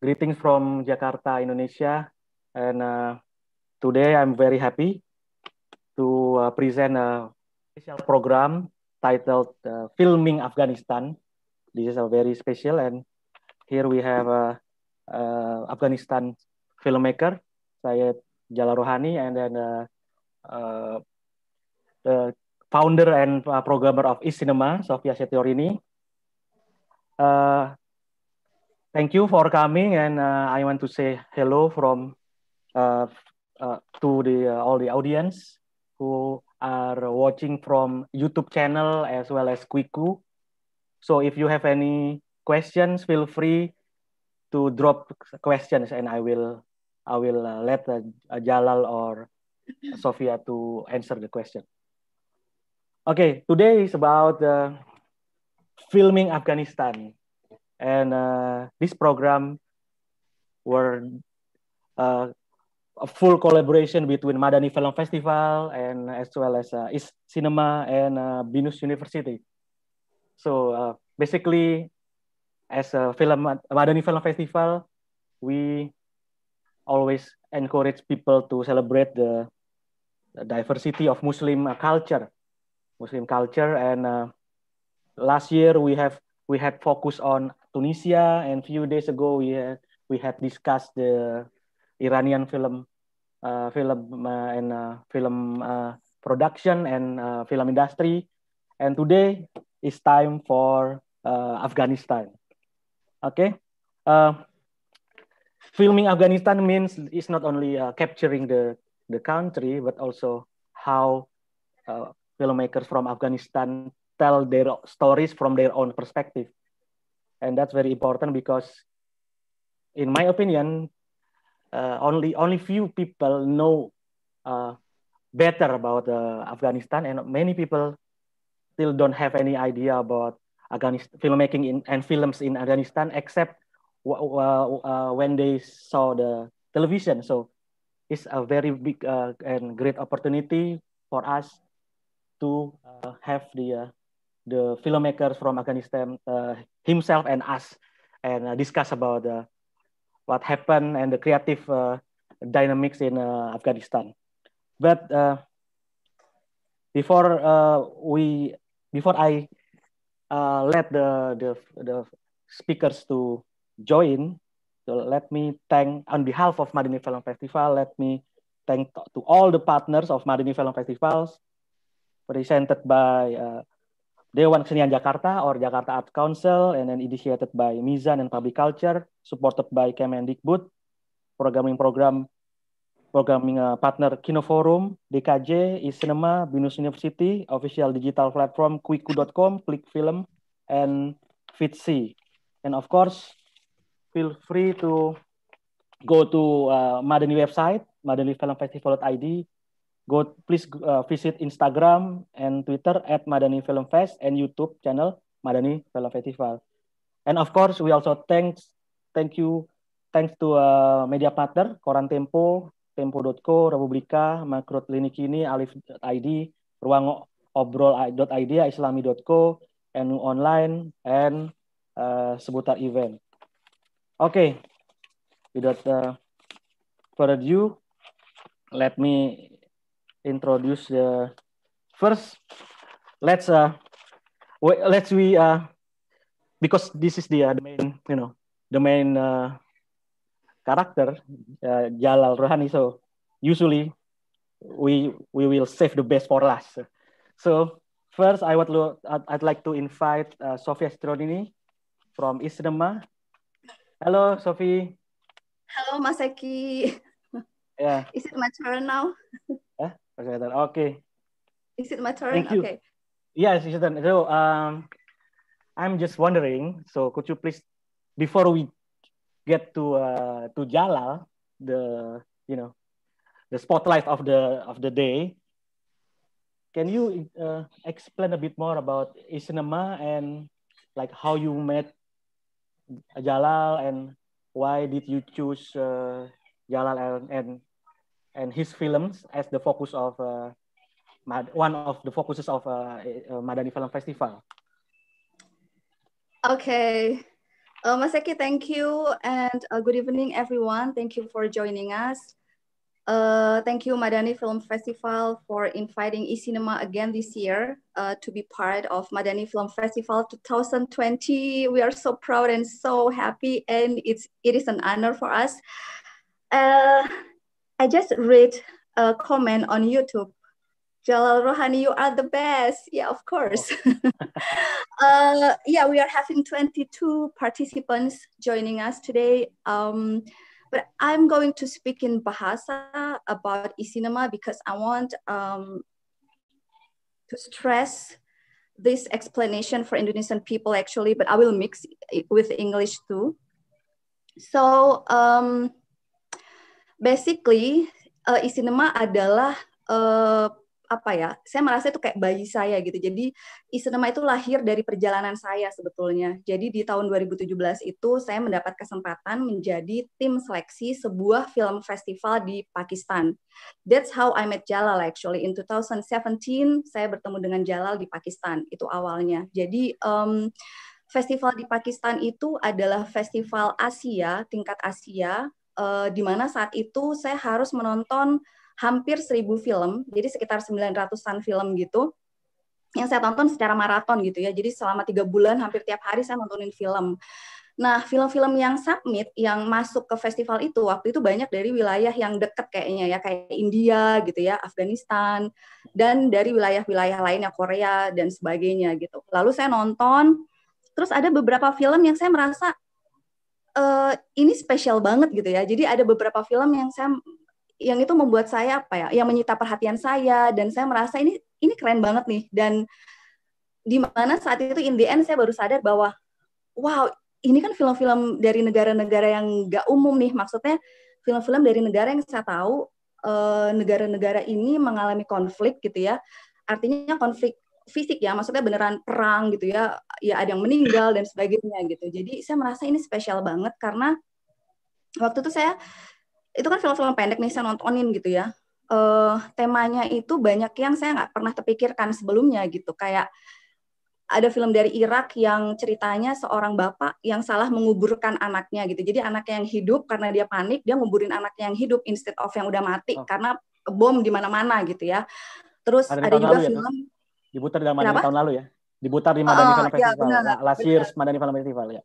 Greetings from Jakarta, Indonesia. And today I'm very happy to present a special program titled Filming Afghanistan. This is a very special, and here we have a Afghanistan filmmaker, saya Jalal Rohani, and then the founder and programmer of sinema, Sofia Setyorini. Thank you for coming, and I want to say hello from to all the audience who are watching from YouTube channel as well as Quiku. So if you have any questions, feel free to drop questions, and I will let Jalal or Sofia to answer the question. Okay, today is about filming Afghanistan. And this program were a full collaboration between Madani Film Festival and as well as Cinema and Binus University. So basically, as a Madani Film Festival, we always encourage people to celebrate the diversity of Muslim culture. And last year we had focus on Tunisia, and few days ago we had discussed the Iranian film production and film industry, and today is time for Afghanistan. Okay, filming Afghanistan means it's not only capturing the country, but also how filmmakers from Afghanistan tell their stories from their own perspective. And that's very important because, in my opinion, only few people know better about Afghanistan, and many people still don't have any idea about filmmaking and films in Afghanistan, except when they saw the television. So it's a very big and great opportunity for us to have the filmmakers from Afghanistan himself and us, and discuss about what happened and the creative dynamics in Afghanistan. But before I let the speakers to join, so let me thank on behalf of Madani Film Festival. Let me thank to all the partners of Madani Film Festivals, presented by Dewan Kesenian Jakarta or Jakarta Art Council, and then initiated by Mizan and Public Culture, supported by Kemendikbud, programming partner Kino Forum, DKJ, Cinema, Binus University, official digital platform Quiku.com, Click Film, and Fitsi. And of course, feel free to go to Madani website, Madani Film Festival.id. Please visit Instagram and Twitter at Madani Film Fest, and YouTube channel Madani Film Festival. And of course, we also thanks to media partner Koran Tempo, Tempo.co, Republika, Makro Klinikini, Alif.id, Ruang Obrol.id, Islami.co, NU Online, and Seputar Event. Okay, without further ado, let me introduce the first. Let's because this is the main character, Jalal Rohani. So usually we will save the best for last. So first, I'd like to invite Sofia Setyorini from Cinema. Hello, Sophie. Hello, Mas Ekky. Yeah. Is it my turn now? Okay. Is it my turn? Thank you. Okay. Yes, it's done. So I'm just wondering. So could you please, before we get to Jalal, the spotlight of the day, can you explain a bit more about Cinema and like how you met Jalal, and why did you choose Jalal and his films as the focus of one of the focuses of Madani Film Festival? Okay. Mas Ekky, thank you, and good evening, everyone. Thank you for joining us. Thank you, Madani Film Festival, for inviting e-cinema again this year to be part of Madani Film Festival 2020. We are so proud and so happy, and it is an honor for us. I just read a comment on YouTube. Jalal, Rohani, you are the best. Yeah, of course. Yeah, we are having 22 participants joining us today. But I'm going to speak in Bahasa about e-cinema because I want to stress this explanation for Indonesian people actually, but I will mix it with English too. So basically, e-cinema adalah apa ya? Saya merasa itu kayak bayi saya gitu. Jadi e-cinema itu lahir dari perjalanan saya sebetulnya. Jadi di tahun 2017 itu saya mendapat kesempatan menjadi tim seleksi sebuah film festival di Pakistan. That's how I met Jalal actually. In 2017 saya bertemu dengan Jalal di Pakistan. Itu awalnya. Jadi festival di Pakistan itu adalah festival Asia, tingkat Asia, di mana saat itu saya harus menonton hampir 1.000 film, jadi sekitar 900-an film gitu, yang saya tonton secara maraton gitu ya, jadi selama 3 bulan hampir tiap hari saya nontonin film. Nah, film-film yang submit, yang masuk ke festival itu, waktu itu banyak dari wilayah yang dekat kayaknya ya, kayak India gitu ya, Afghanistan, dan dari wilayah-wilayah lainnya, Korea, dan sebagainya gitu. Lalu saya nonton, terus ada beberapa film yang saya merasa, ini spesial banget gitu ya. Jadi ada beberapa film yang itu membuat saya apa ya, yang menyita perhatian saya dan saya merasa ini keren banget nih. Dan di mana saat itu in the end saya baru sadar bahwa wow, ini kan film-film dari negara-negara yang nggak umum nih. Maksudnya film-film dari negara yang saya tahu negara-negara ini mengalami konflik gitu ya. Artinya konflik fisik ya, maksudnya beneran perang gitu ya, ya ada yang meninggal dan sebagainya gitu. Jadi saya merasa ini spesial banget karena waktu itu itu kan film-film pendek nih saya nontonin gitu ya. Temanya itu banyak yang saya nggak pernah terpikirkan sebelumnya gitu. Kayak ada film dari Irak yang ceritanya seorang bapak yang salah menguburkan anaknya gitu. Jadi anaknya yang hidup karena dia panik, dia nguburin anaknya yang hidup instead of yang udah mati karena bom di mana-mana gitu ya. Terus ada juga film diputar di Madani tahun lalu ya. Diputar di Madani Film Festival. Ya, last year's Madani Film Festival ya.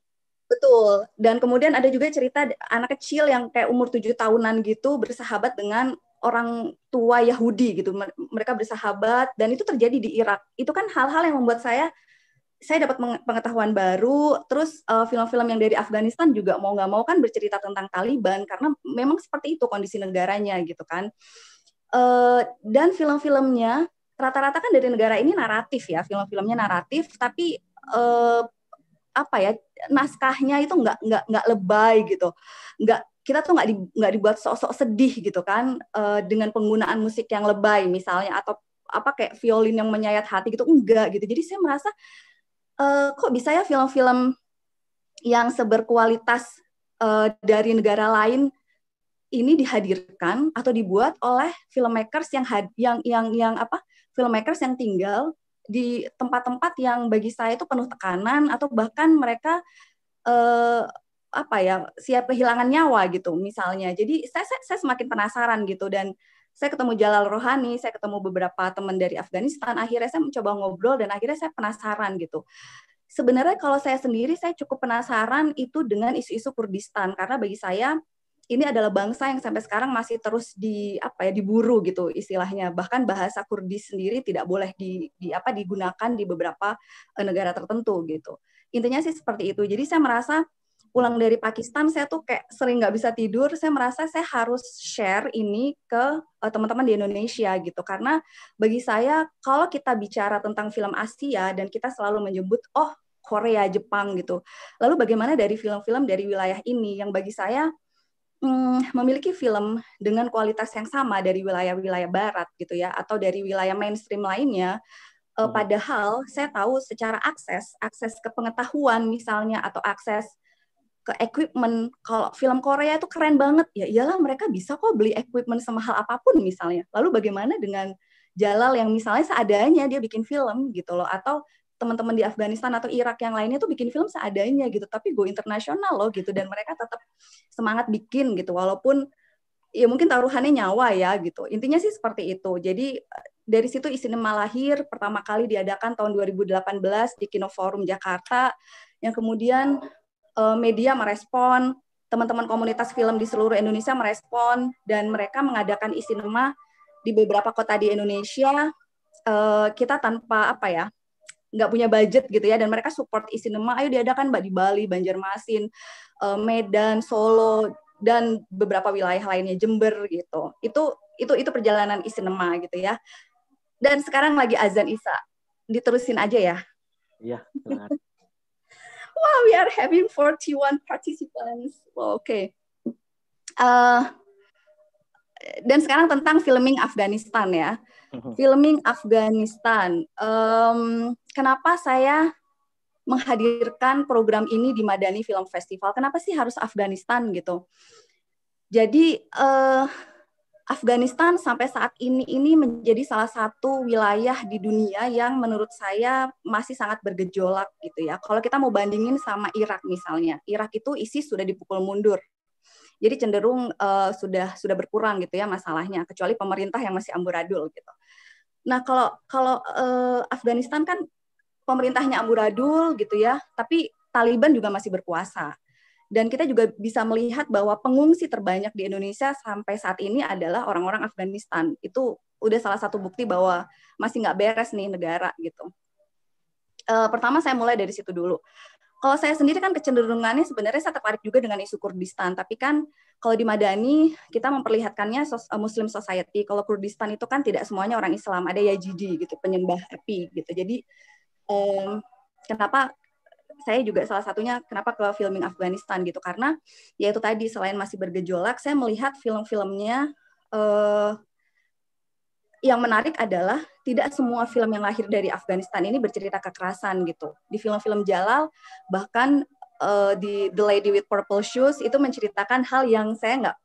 Betul. Dan kemudian ada juga cerita anak kecil yang kayak umur 7 tahunan gitu bersahabat dengan orang tua Yahudi gitu. Mereka bersahabat dan itu terjadi di Irak. Itu kan hal-hal yang membuat saya dapat pengetahuan baru. Terus film-film yang dari Afghanistan juga mau nggak mau kan bercerita tentang Taliban karena memang seperti itu kondisi negaranya gitu kan. Dan film-filmnya rata-rata kan dari negara ini naratif ya, film-filmnya naratif tapi apa ya, naskahnya itu nggak lebay gitu, kita tuh nggak dibuat sok-sok sedih gitu kan, dengan penggunaan musik yang lebay misalnya atau apa kayak violin yang menyayat hati gitu, enggak gitu. Jadi saya merasa kok bisa ya film-film yang seberkualitas dari negara lain ini dihadirkan atau dibuat oleh filmmakers filmmakers yang tinggal di tempat-tempat yang bagi saya itu penuh tekanan atau bahkan mereka siap kehilangan nyawa gitu misalnya. Jadi saya semakin penasaran gitu dan saya ketemu Jalal Rohani, saya ketemu beberapa teman dari Afghanistan, akhirnya saya mencoba ngobrol dan akhirnya saya penasaran gitu. Sebenarnya kalau saya sendiri saya cukup penasaran itu dengan isu-isu Kurdistan karena bagi saya ini adalah bangsa yang sampai sekarang masih terus diburu gitu istilahnya. Bahkan bahasa Kurdis sendiri tidak boleh digunakan di beberapa negara tertentu gitu. Intinya sih seperti itu. Jadi saya merasa pulang dari Pakistan saya tuh kayak sering nggak bisa tidur. Saya merasa saya harus share ini ke teman-teman di Indonesia gitu. Karena bagi saya kalau kita bicara tentang film Asia dan kita selalu menyebut Korea, Jepang gitu. Lalu bagaimana dari film-film dari wilayah ini yang bagi saya memiliki film dengan kualitas yang sama dari wilayah-wilayah barat gitu ya atau dari wilayah mainstream lainnya, padahal saya tahu secara akses ke pengetahuan misalnya atau akses ke equipment, kalau film Korea itu keren banget ya iyalah mereka bisa kok beli equipment semahal apapun misalnya. Lalu bagaimana dengan Jalal yang misalnya seadanya dia bikin film gitu loh, atau teman-teman di Afghanistan atau Irak yang lainnya tuh bikin film seadanya gitu, tapi go internasional loh gitu, dan mereka tetap semangat bikin gitu, walaupun ya mungkin taruhannya nyawa ya gitu. Intinya sih seperti itu. Jadi dari situ Sinema lahir, pertama kali diadakan tahun 2018 di Kino Forum Jakarta, yang kemudian media merespon, teman-teman komunitas film di seluruh Indonesia merespon, dan mereka mengadakan Sinema di beberapa kota di Indonesia. Kita tanpa apa ya, nggak punya budget gitu ya, dan mereka support Sinema, ayo diadakan Mbak di Bali, Banjarmasin, Medan, Solo, dan beberapa wilayah lainnya, Jember gitu. Itu perjalanan Sinema gitu ya. Dan sekarang lagi azan Isya, diterusin aja ya. Iya, silakan. Wow, we are having 41 participants. Wow, oke. Dan sekarang tentang filming Afghanistan ya. Filming Afghanistan. Kenapa saya menghadirkan program ini di Madani Film Festival? Kenapa sih harus Afghanistan gitu? Jadi Afghanistan sampai saat ini menjadi salah satu wilayah di dunia yang menurut saya masih sangat bergejolak gitu ya. Kalau kita mau bandingin sama Irak misalnya, Irak itu ISIS sudah dipukul mundur. Jadi cenderung sudah berkurang gitu ya masalahnya, kecuali pemerintah yang masih amburadul gitu. Nah, kalau Afghanistan kan pemerintahnya amburadul gitu ya, tapi Taliban juga masih berkuasa. Dan kita juga bisa melihat bahwa pengungsi terbanyak di Indonesia sampai saat ini adalah orang-orang Afghanistan. Itu udah salah satu bukti bahwa masih nggak beres nih negara gitu. Pertama saya mulai dari situ dulu. Kalau saya sendiri kan kecenderungannya sebenarnya saya tertarik juga dengan isu Kurdistan. Tapi kan kalau di Madani kita memperlihatkannya Muslim Society. Kalau Kurdistan itu kan tidak semuanya orang Islam. Ada Yazidi gitu, penyembah api gitu. Jadi kenapa saya juga salah satunya kenapa ke filming Afghanistan gitu, karena ya itu tadi, selain masih bergejolak, saya melihat film-filmnya yang menarik adalah tidak semua film yang lahir dari Afghanistan ini bercerita kekerasan gitu. Di film-film Jalal, bahkan di The Lady with Purple Shoes itu menceritakan hal yang saya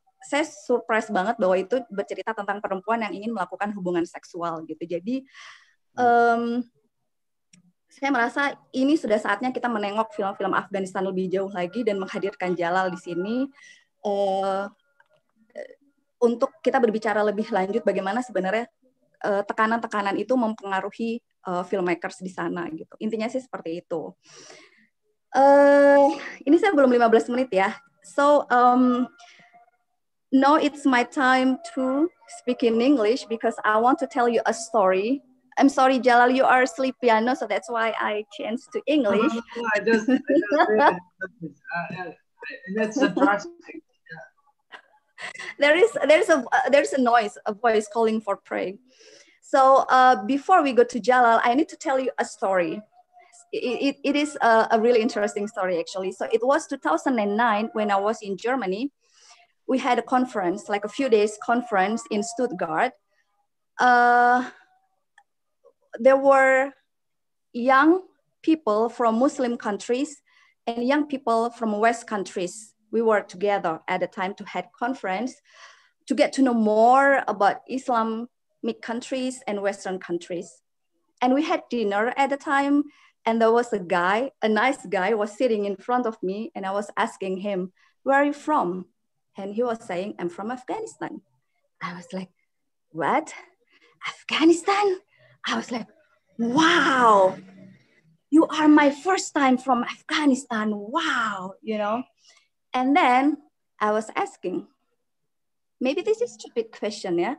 surprise banget bahwa itu bercerita tentang perempuan yang ingin melakukan hubungan seksual gitu. Jadi saya merasa ini sudah saatnya kita menengok film-film Afghanistan lebih jauh lagi dan menghadirkan Jalal di sini untuk kita berbicara lebih lanjut bagaimana sebenarnya tekanan-tekanan itu mempengaruhi filmmakers di sana gitu. Intinya sih seperti itu. Ini saya belum 15 menit ya. So now it's my time to speak in English because I want to tell you a story. I'm sorry, Jalal, you are asleep piano, so that's why I changed to English. No, I just that's fantastic. There's a noise, a voice calling for prayer. So before we go to Jalal, I need to tell you a story. It is a really interesting story, actually. So it was 2009 when I was in Germany. We had a conference, like a few days conference in Stuttgart. There were young people from Muslim countries and young people from West countries. We were together at the time to have conference to get to know more about Islamic countries and Western countries. And we had dinner at the time, and there was a nice guy was sitting in front of me, and I was asking him, "Where are you from?" And he was saying, "I'm from Afghanistan." I was like, "What? Afghanistan?" I was like, "Wow, you are my first time from Afghanistan. Wow," you know. And then I was asking, maybe this is a stupid question, yeah?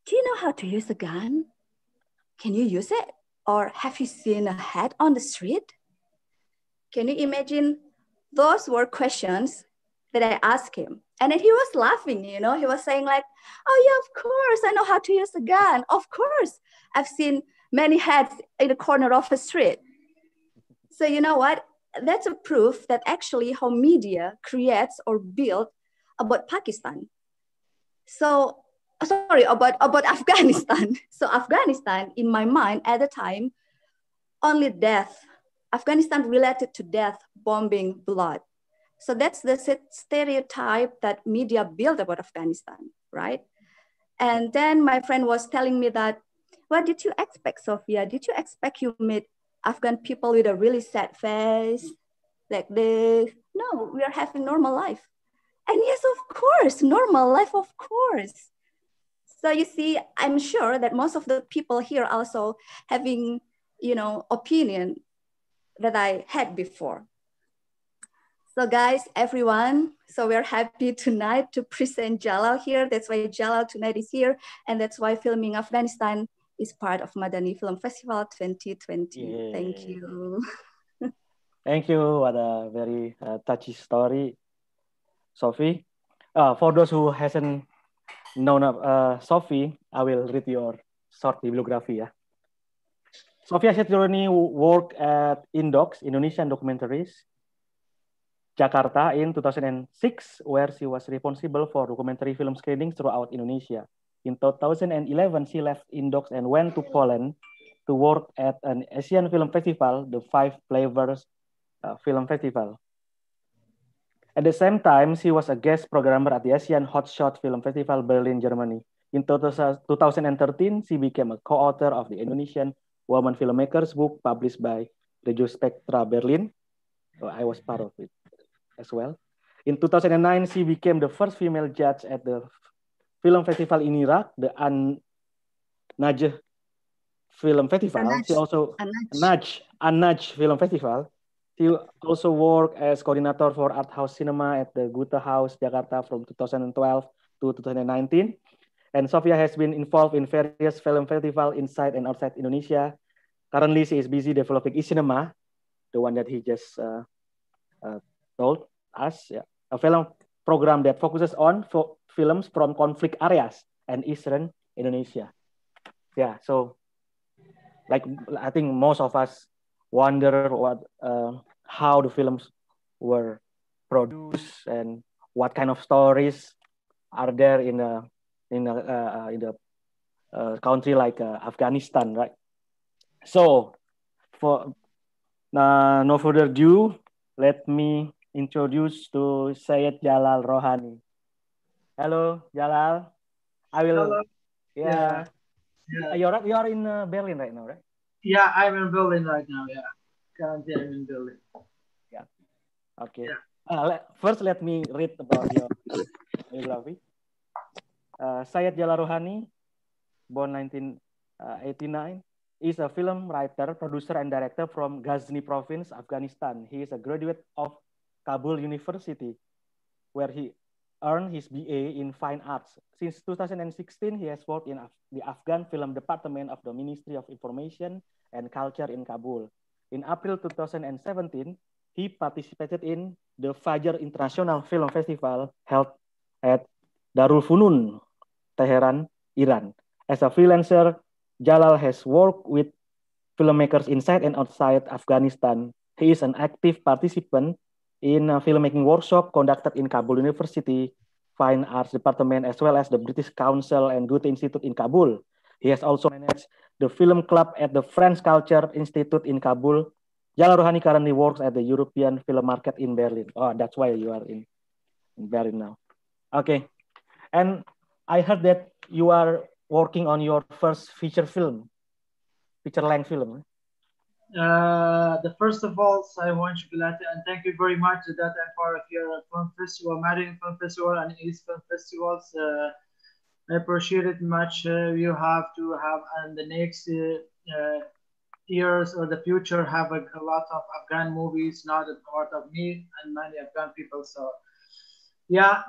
Do you know how to use a gun? Can you use it? Or have you seen a head on the street? Can you imagine? Those were questions that I asked him. And then he was laughing, you know, he was saying like, "Oh yeah, of course, I know how to use a gun. Of course, I've seen many heads in the corner of a street." So you know what? That's a proof that actually how media creates or build about Pakistan. So, sorry, about Afghanistan. So Afghanistan, in my mind at the time, only death. Afghanistan related to death, bombing, blood. So that's the stereotype that media built about Afghanistan, right? And then my friend was telling me that, what did you expect, Sofia? Did you expect you meet Afghan people with a really sad face, like this. No, we are having normal life. And yes, of course, normal life, of course. So you see, I'm sure that most of the people here also having, opinion that I had before. So guys, everyone, so we're happy tonight to present Jalal here. That's why Jalal tonight is here. And that's why filming Afghanistan is part of Madani Film Festival 2020. Yeah. Thank you. Thank you. What a very touchy story, Sophie. For those who hasn't known Sophie, I will read your short bibliography. Yeah. Sofia Setyorini worked at Indocs, Indonesian Documentaries, Jakarta in 2006, where she was responsible for documentary film screenings throughout Indonesia. In 2011, she left Indocs and went to Poland to work at an Asian film festival, the Five Flavors Film Festival. At the same time, she was a guest programmer at the Asian Hotshot Film Festival, Berlin, Germany. In 2013, she became a co-author of the Indonesian Woman Filmmakers book published by Radio Spectra Berlin. I was part of it as well. In 2009, she became the first female judge at the film festival in Iraq, the Najh Film Festival. She also Najh Film Festival. She also worked as coordinator for art house cinema at the Goethe House, Jakarta from 2012 to 2019. And Sofia has been involved in various film festivals inside and outside Indonesia. Currently, she is busy developing e-cinema, the one that he just told us, yeah. A film program that focuses on films from conflict areas and Eastern Indonesia. Yeah, so like I think most of us wonder how the films were produced and what kind of stories are there in a country like Afghanistan, right? So, for no further ado, let me introduce to Syed Jalal Rohani. Hello, Jalal. I will. Hello. Yeah. You are in Berlin right now, right? Yeah, I'm in Berlin right now. Yeah, currently I'm in Berlin. Yeah. Okay. Yeah. First, let me read about your biography. Syed Jalal Rohani, born 1989, is a film writer, producer, and director from Ghazni province, Afghanistan. He is a graduate of Kabul University, where he earned his BA in Fine Arts. Since 2016, he has worked in the Afghan Film Department of the Ministry of Information and Culture in Kabul. In April 2017, he participated in the Fajar International Film Festival held at Darul Funun, Tehran, Iran. As a freelancer, Jalal has worked with filmmakers inside and outside Afghanistan. He is an active participant in a filmmaking workshop conducted in Kabul University Fine Arts Department, as well as the British Council and Goethe Institute in Kabul. He has also managed the film club at the French Culture Institute in Kabul. Jalal Rohani currently works at the European Film Market in Berlin. Oh, that's why you are in Berlin now. Okay. And I heard that you are working on your first feature length film. The first of all, I want you to and thank you very much that I'm part of your film festival, Madani Film Festival and East Film Festivals. I appreciate it much. You have to have in the next years or the future have a lot of Afghan movies, not a part of me and many Afghan people. So yeah,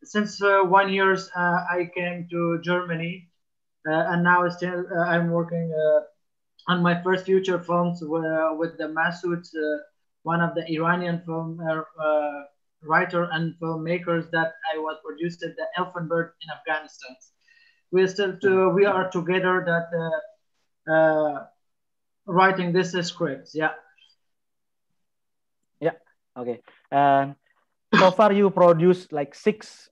since 1 year I came to Germany, and now still I'm working on my first feature films with the Masood, one of the Iranian film writer and filmmakers that I was produced at the Elfenberg in Afghanistan. We are together that writing this script. Yeah. Yeah. Okay. So far you produced like 6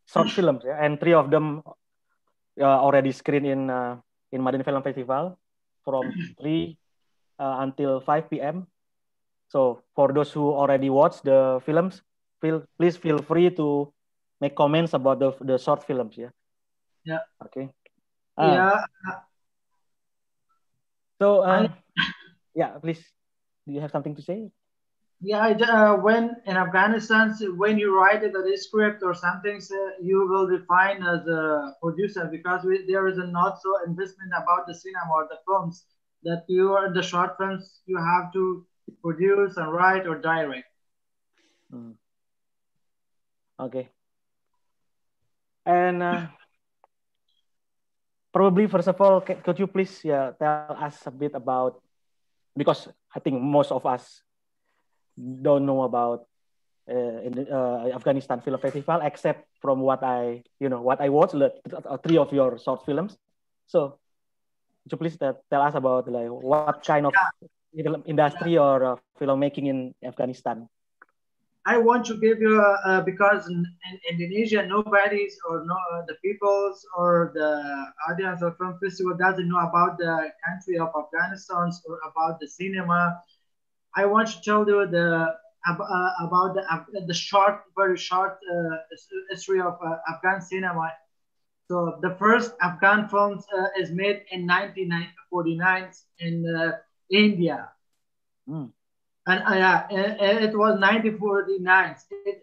short films, yeah? And 3 of them already screened in Madani Film Festival from 3 until 5 p.m. So for those who already watched the films, please feel free to make comments about the short films. Yeah. Yeah. Okay. Yeah. So Yeah, please. Do you have something to say? Yeah, when in Afghanistan, when you write the script or something, you will define as a producer because there is a not so investment about the cinema or the films that you are the short films you have to produce and write or direct. Okay. And probably first of all, could you please tell us a bit about, because I think most of us don't know about Afghanistan Film Festival, except from what I watched, three of your short films. So, could you please tell us about like what kind of industry or filmmaking in Afghanistan? I want to give you because in Indonesia, nobody's or no the peoples or the audience of film festival doesn't know about the country of Afghanistan or about the cinema. I want to tell you about the short, very short history of Afghan cinema. So the first Afghan film is made in 1949 in India. And it was 1949.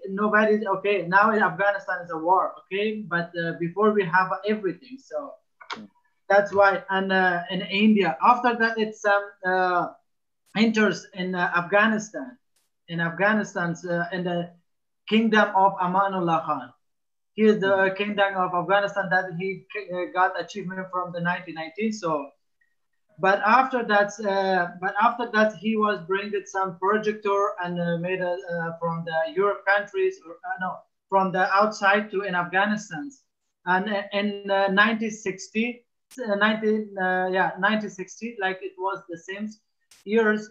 Nobody's okay. Now in Afghanistan is a war, okay? But before we have everything, so that's why. And in India, after that, it's enters in Afghanistan. In Afghanistan, in the kingdom of Amanullah Khan. He is the kingdom of Afghanistan that he got achievement from the 1919. So. But after that, he was bringing some projector and made from the Europe countries, or no, from the outside to in Afghanistan. And in 1960, 1960, like it was the same years.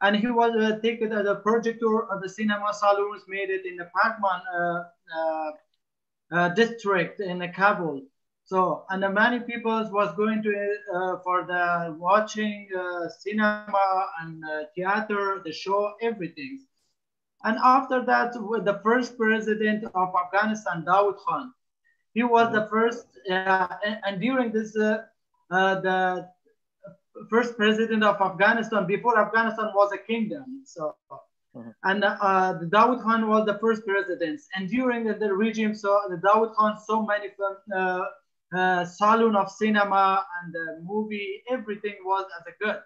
And he was taken the projector of the cinema saloons, made it in the Pakman district in Kabul. So, and many people was going to for the watching cinema and theater, the show, everything. And after that, with the first president of Afghanistan, Dawood Khan, he was the first, and during this, the first president of Afghanistan, before Afghanistan was a kingdom. So, and Dawood Khan was the first president. And during the regime, so the Dawood Khan, so many saloon of cinema and movie, everything was as a good.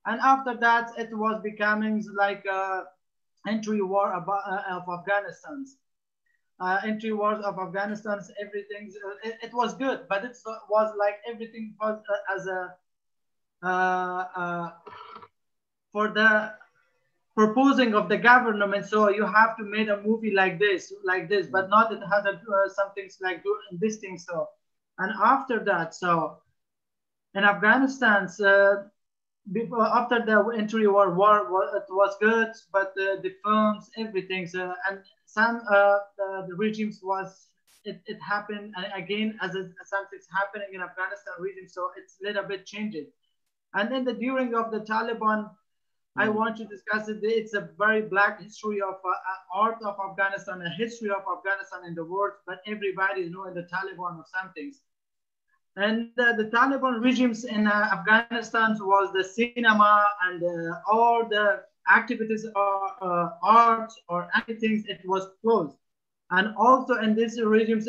And after that, it was becoming like entry war of Afghanistan. Entry wars of Afghanistan, everything, it was good, but it was like everything was as a for the proposing of the government. So you have to make a movie like this, but not it has some things like this thing. So. And after that, so in Afghanistan, after the entry war, it was good, but the films, everything, and some the regimes was it happened again as something's happening in Afghanistan region, so it's a little bit changed. And then during of the Taliban, I want to discuss it. It's a very black history of art of Afghanistan, a history of Afghanistan in the world, but everybody knows the Taliban or some things. And the Taliban regimes in Afghanistan was the cinema and all the activities or art or anything, it was closed. And also in these regimes,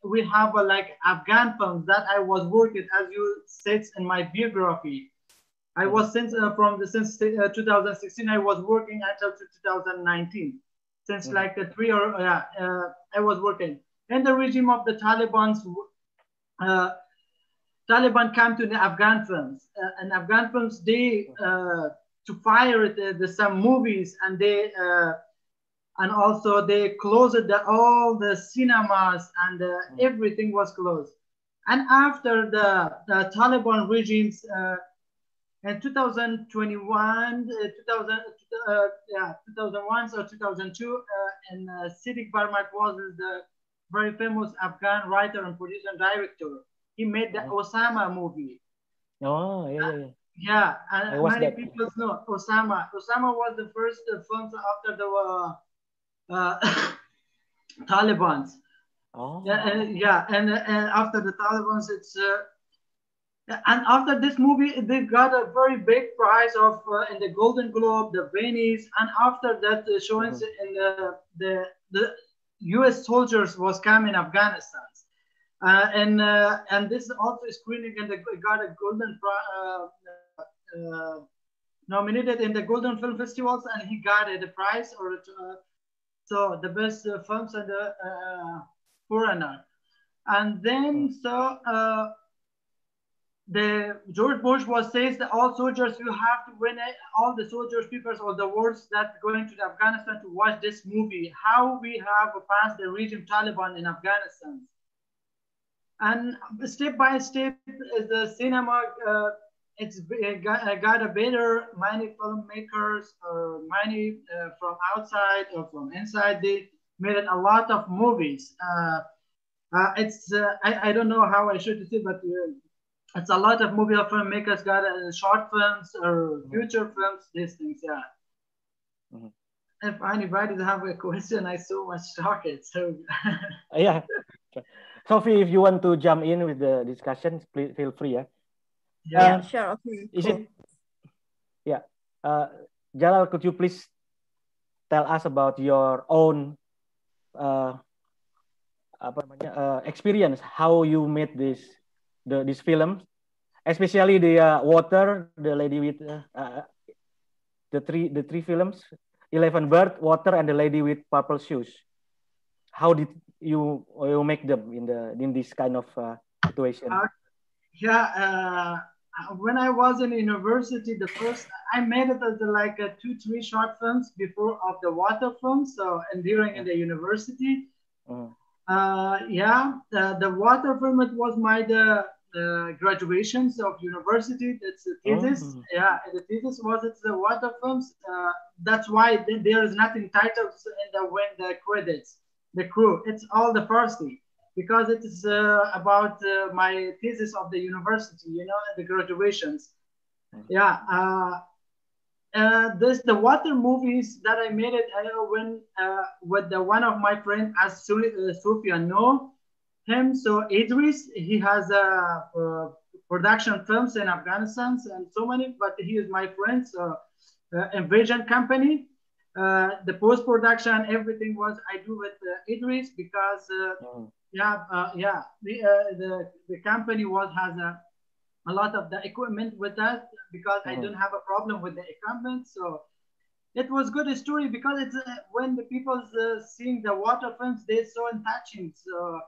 we have like Afghan films that I was working, as you said in my biography. I was since 2016, I was working until 2019. Since like 3 or I was working. In the regime of the Taliban, Taliban came to the Afghan films, and Afghan films, they to fire some movies, and they and also they closed all the cinemas, and everything was closed. And after the Taliban regimes in 2021, 2001 or 2002, and Siddiq Barmak was the very famous Afghan writer and producer and director. He made the Osama movie. Oh, yeah. Yeah, and many people know Osama. Osama was the first film after the Taliban. Oh. Yeah, and after the Taliban, And after this movie, they got a very big prize of in the Golden Globe, the Venice, and after that, showing in the U.S. soldiers was coming in Afghanistan, and this is also screening and got a nominated in the Golden Film Festivals, and he got the prize or so the best films and the foreigner, and then so. The George Bush was says that all soldiers you have to win it, all the soldiers, people, or the wars that going to Afghanistan to watch this movie. How we have passed the regime Taliban in Afghanistan, and step by step, the cinema it's got a better. Many filmmakers or many from outside or from inside they made a lot of movies. It's I don't know how I should say, but. It's a lot of movie filmmakers got short films or future films, these things, yeah. If anybody have a question, I so much talk it. So yeah. Sophie, if you want to jump in with the discussion, please feel free, yeah. Yeah, sure. Okay. Is it? Yeah. Jalal, could you please tell us about your own experience, how you made this film, especially the water, the lady with the three films, 11 Bird, Water, and the lady with purple shoes. How did you make them in this kind of situation? When I was in university, the first I made it as like 2-3 short films before of the water film. So and during in the university. The water film, it was my graduations of university. That's the thesis. The thesis was it's the water films. That's why there is nothing titled in the credits, the crew. It's all the first thing because it is about my thesis of the university. The graduations. The water movies that I made it when with one of my friends as Sofia know him. So Idris, he has production films in Afghanistan and so many, but he is my friend. So Invasion Company, the post production, everything was I do with Idris because the company has a lot of the equipment with that because I don't have a problem with the equipment. So it was good story because it's when the people seeing the water films, they're so touching. So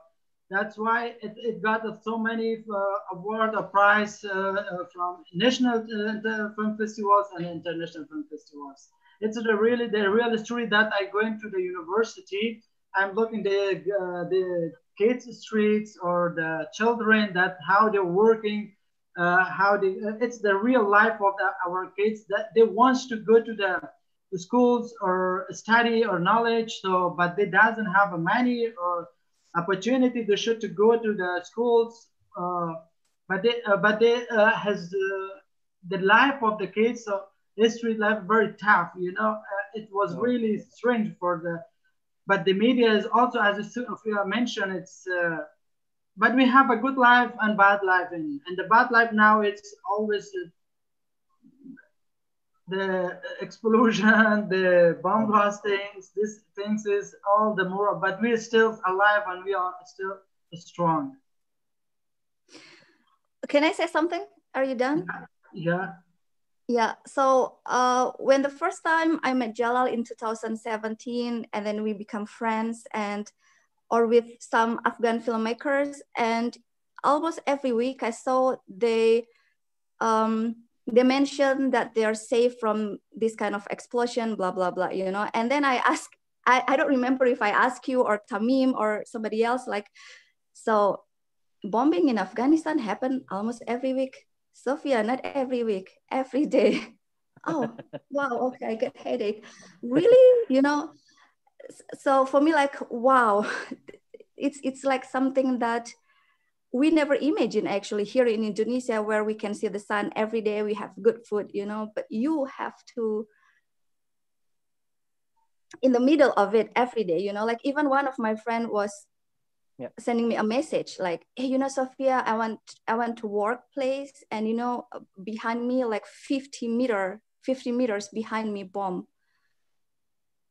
that's why it got so many award or prize from national film festivals and international film festivals. It's the real story that I going to the university. I'm looking the kids streets or the children that how they're working. It's the real life of our kids that they want to go to the schools or study or knowledge, so but they doesn't have a money or opportunity they should to go to the schools, but they has the life of the kids, so history life very tough. It was really strange but the media is also, as Sofia mentioned, it's. But we have a good life and bad life, and the bad life now it's always the explosion, the bomb blastings. These things is all the more. But we're still alive and we are still strong. Can I say something? Are you done? Yeah. Yeah. So when the first time I met Jalal in 2017, and then we become friends or with some Afghan filmmakers, and almost every week I saw they mentioned that they are safe from this kind of explosion, blah, blah, blah, and then I asked, I don't remember if I asked you or Tamim or somebody else, like, so bombing in Afghanistan happen almost every week. Sofia, not every week, every day. Oh, wow, okay, I get headache. Really, so for me, like, wow, it's like something that we never imagine actually here in Indonesia, where we can see the sun every day, we have good food, but you have to in the middle of it every day, like even one of my friend was sending me a message like, hey, Sophia, I want to workplace, and behind me, like 50 meters behind me, bomb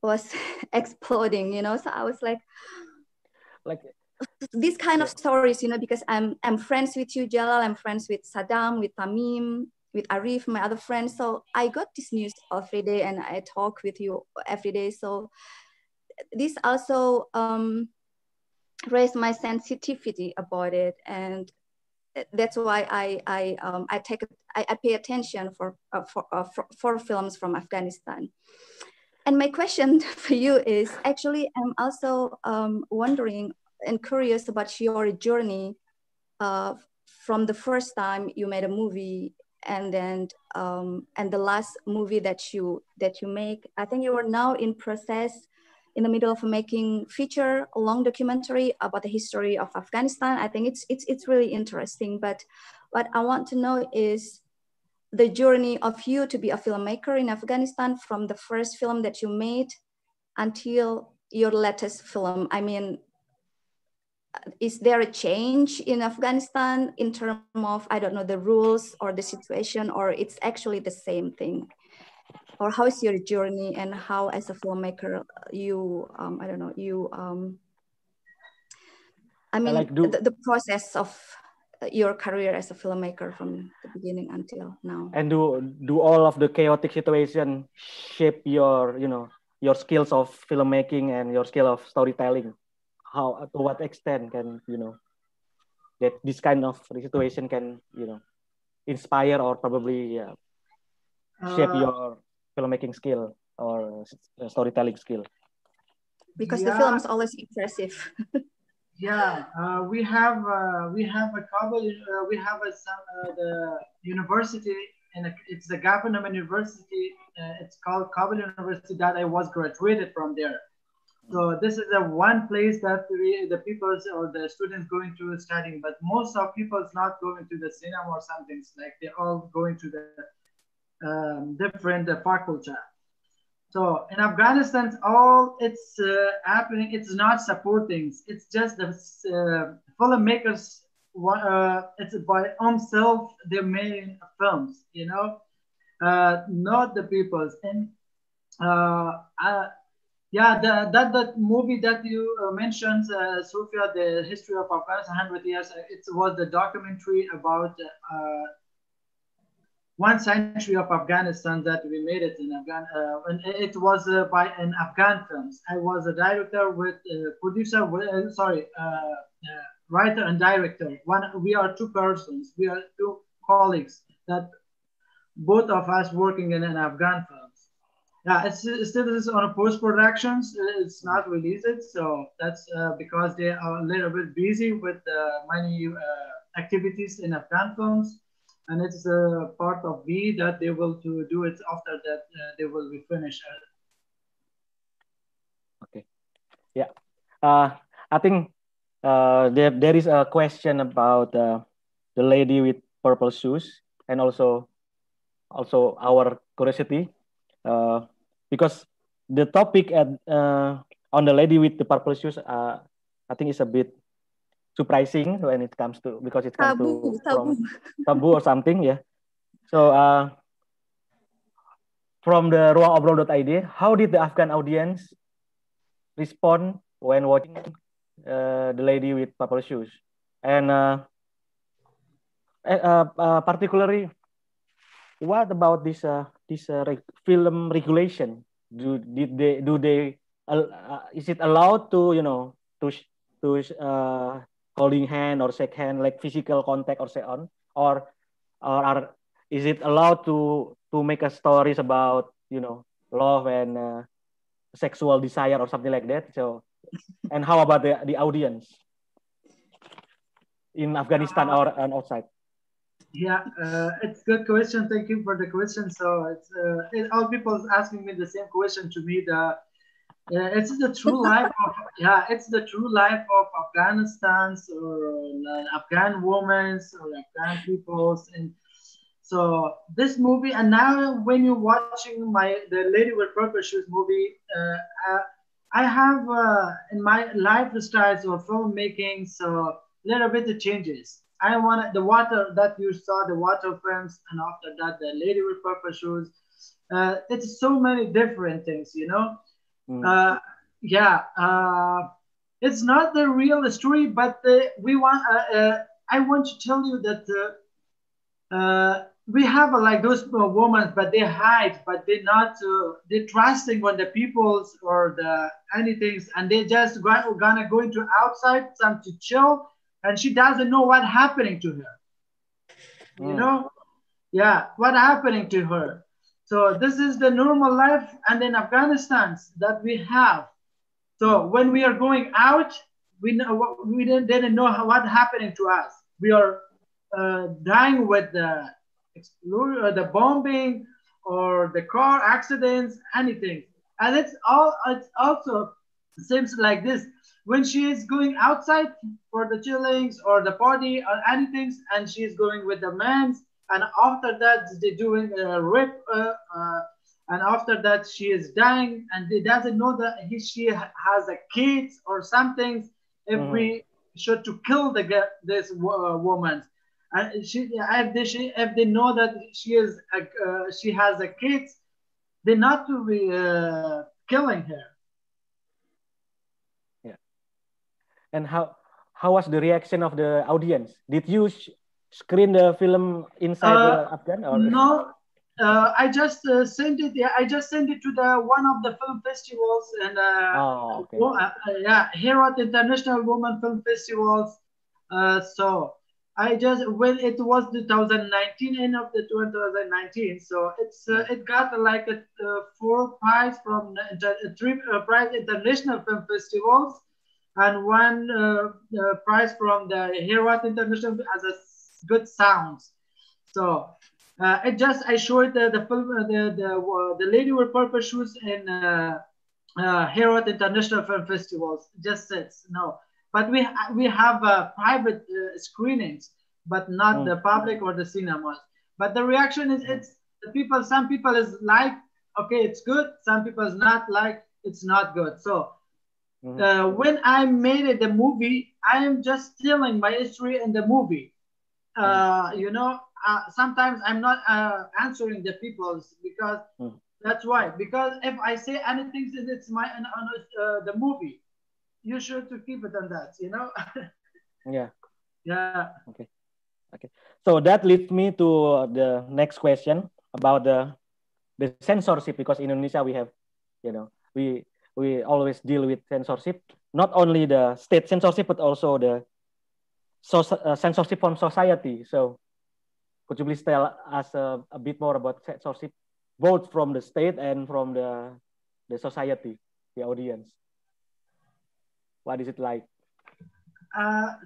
was exploding, so I was like these kind of stories, because I'm friends with you, Jalal, I'm friends with Saddam, with Tamim, with Arif, my other friends. So I got this news every day, and I talk with you every day. So this also raised my sensitivity about it, and that's why I pay attention for films from Afghanistan. And my question for you is, actually, I'm also wondering and curious about your journey from the first time you made a movie, and then and the last movie that you make. I think you are now in the middle of making feature long documentary about the history of Afghanistan. I think it's really interesting. But what I want to know is the journey of you to be a filmmaker in Afghanistan, from the first film that you made until your latest film. I mean, is there a change in Afghanistan in terms of, I don't know, the rules or the situation, or it's actually the same thing? Or how is your journey, and how as a filmmaker you, I don't know, you, I mean, the process of your career as a filmmaker from the beginning until now. And do all of the chaotic situation shape your, your skills of filmmaking and your skill of storytelling? How, to what extent can, that this kind of situation can, inspire or probably shape your filmmaking skill or storytelling skill? Because the film is always impressive. We have a Kabul, we have the university, and it's the government university. It's called Kabul University, that I was graduated from there. So this is the one place that the people or the students going to studying, but most of people is not going to the cinema or something. It's like they're all going to the different faculty. So in Afghanistan, all it's happening, it's not supporting. It's just the filmmakers. It's by themselves. They're making films, not the people's. And that movie that you mentioned, Sofia, the history of Afghanistan, 100 years. It was the documentary about 1 century of Afghanistan that we made it in Afghanistan. And it was by an Afghan films. I was a director with producer, writer and director. We are 2 persons. We are 2 colleagues that both of us working in an Afghan films. Yeah, it's still is on a post-productions. It's not released, so that's because they are a little bit busy with many activities in Afghan films, and it's a part of B that they will to do it after that they will be finished. Okay, yeah, I think there is a question about the lady with purple shoes, and also our curiosity. Because the topic on the lady with the purple shoes, I think is a bit surprising when it comes to, because it comes to from taboo or something, yeah. So from the ruangobrol.id, how did the Afghan audience respond when watching the lady with purple shoes, and particularly, what about this film regulation? Is it allowed to holding hand or shake hand, like physical contact or so on, or is it allowed to make a stories about love and sexual desire or something like that? So, and how about the audience in Afghanistan or outside? Yeah, it's a good question. Thank you for the question. So all people asking me the same question to me. It's the true life of it's the true life of Afghanistan's or Afghan women's or Afghan peoples. And so this movie, and now when you're watching the Lady with Purple Shoes movie, I have in my lifestyles or filmmaking, so little bit of changes. I want the water that you saw, the water films, and after that, the lady with purple shoes. It's so many different things, you know. Uh, yeah, it's not the real story, but we want. I want to tell you that we have like those women, but they hide, but they're not. They're trusting on the peoples or the anything, and they just gonna go into outside some to chill, and she doesn't know what happening to her. You know, yeah, what happening to her. So this is the normal life, and in Afghanistan that we have. So when we are going out, we didn't know what happening to us. We are dying with the bombing or the car accidents, anything. And it's also seems like this. When she is going outside for the chillings or the party or anything, and she is going with the men, and after that they're doing a rape, and after that she is dying, and they doesn't know that she has a kid or something. If we should to kill this woman, and if they know that she has a kid, they not to be killing her. Yeah. And how was the reaction of the audience? Did you screen the film inside the Afghan or no? I just sent it. Yeah, I just sent it to the one of the film festivals, and oh, okay. yeah, here at International Women Film Festivals. So I just when it was 2019, end of the 2019. So it got like a 4 prize from 3 prize international film festivals, and 1 prize from the Herat International as a good sounds. So it just I showed the film the lady with purple shoes in Herat International Film Festivals. Just says no, but we have private screenings, but not the public or the cinemas. But the reaction is it's the people. Some people is like okay, it's good. Some people is not like it's not good. So when I made it the movie, I am just telling my history in the movie. You know, sometimes I'm not answering the people's because that's why. Because if I say anything, it's my the movie. You should to keep it on that, you know. Yeah. Yeah. Okay. Okay. So that leads me to the next question about the censorship, because in Indonesia we have, you know, we always deal with censorship, not only the state censorship but also the censorship from society. So could you please tell us a bit more about censorship, both from the state and from the society, the audience? What is it like?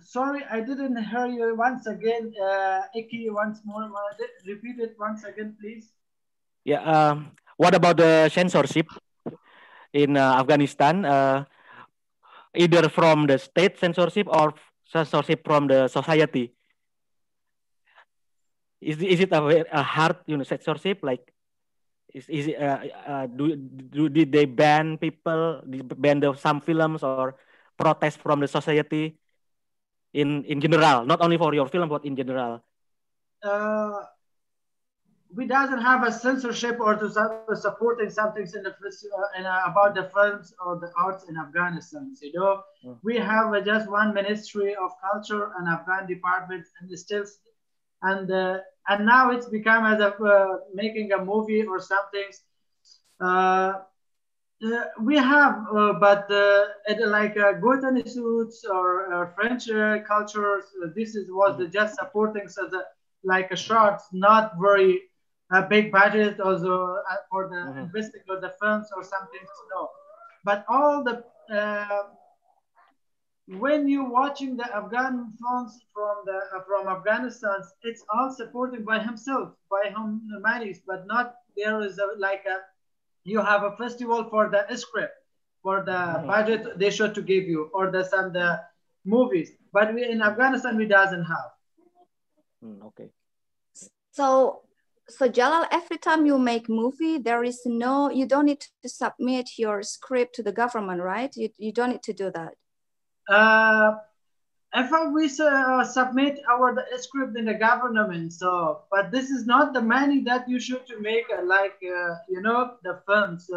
Sorry, I didn't hear you once again. Ekky, once more. Repeat it once again, please. Yeah. What about the censorship in Afghanistan? Either from the state censorship or censorship from the society. Is it a hard, you know, censorship? Like, is it, did they ban people, ban some films or protest from the society in general, not only for your film but in general? We doesn't have a censorship or to supporting something in the about the films or the arts in Afghanistan. You know, we have just one Ministry of Culture and Afghan department, and still, and now it's become as a making a movie or something. We have, but like Gotham suits or French cultures. This was just supporting as a like a shorts, not very big budget also for the investing or the films or something. No, but all the when you're watching the Afghan films from Afghanistan, it's all supported by himself, by him monies, but not there is like a you have a festival for the script, for the budget they should to give you, or the movies. But we in Afghanistan we doesn't have. Okay. So So Jalal, every time you make movie, you don't need to submit your script to the government, right? You don't need to do that. If we submit our script in the government, so, but this is not the money that you should to make you know, the films.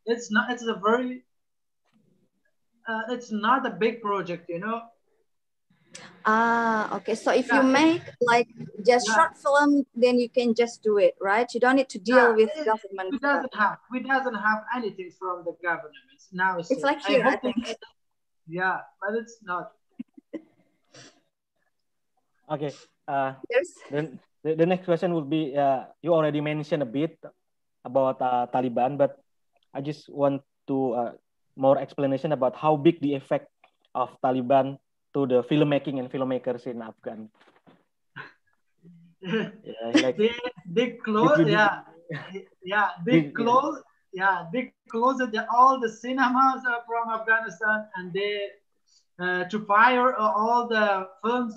It's not. It's a very. It's not a big project, you know. Okay. So if you make like just short film, then you can just do it, right? You don't need to deal with government. We doesn't have anything from the government now. It's like here, I think. Yeah, but it's not. Okay. Then the next question would be, you already mentioned a bit about Taliban, but I just want to more explanation about how big the effect of Taliban to the filmmaking and filmmakers in Afghan. They close, they closed all the cinemas from Afghanistan, and they to fire all the films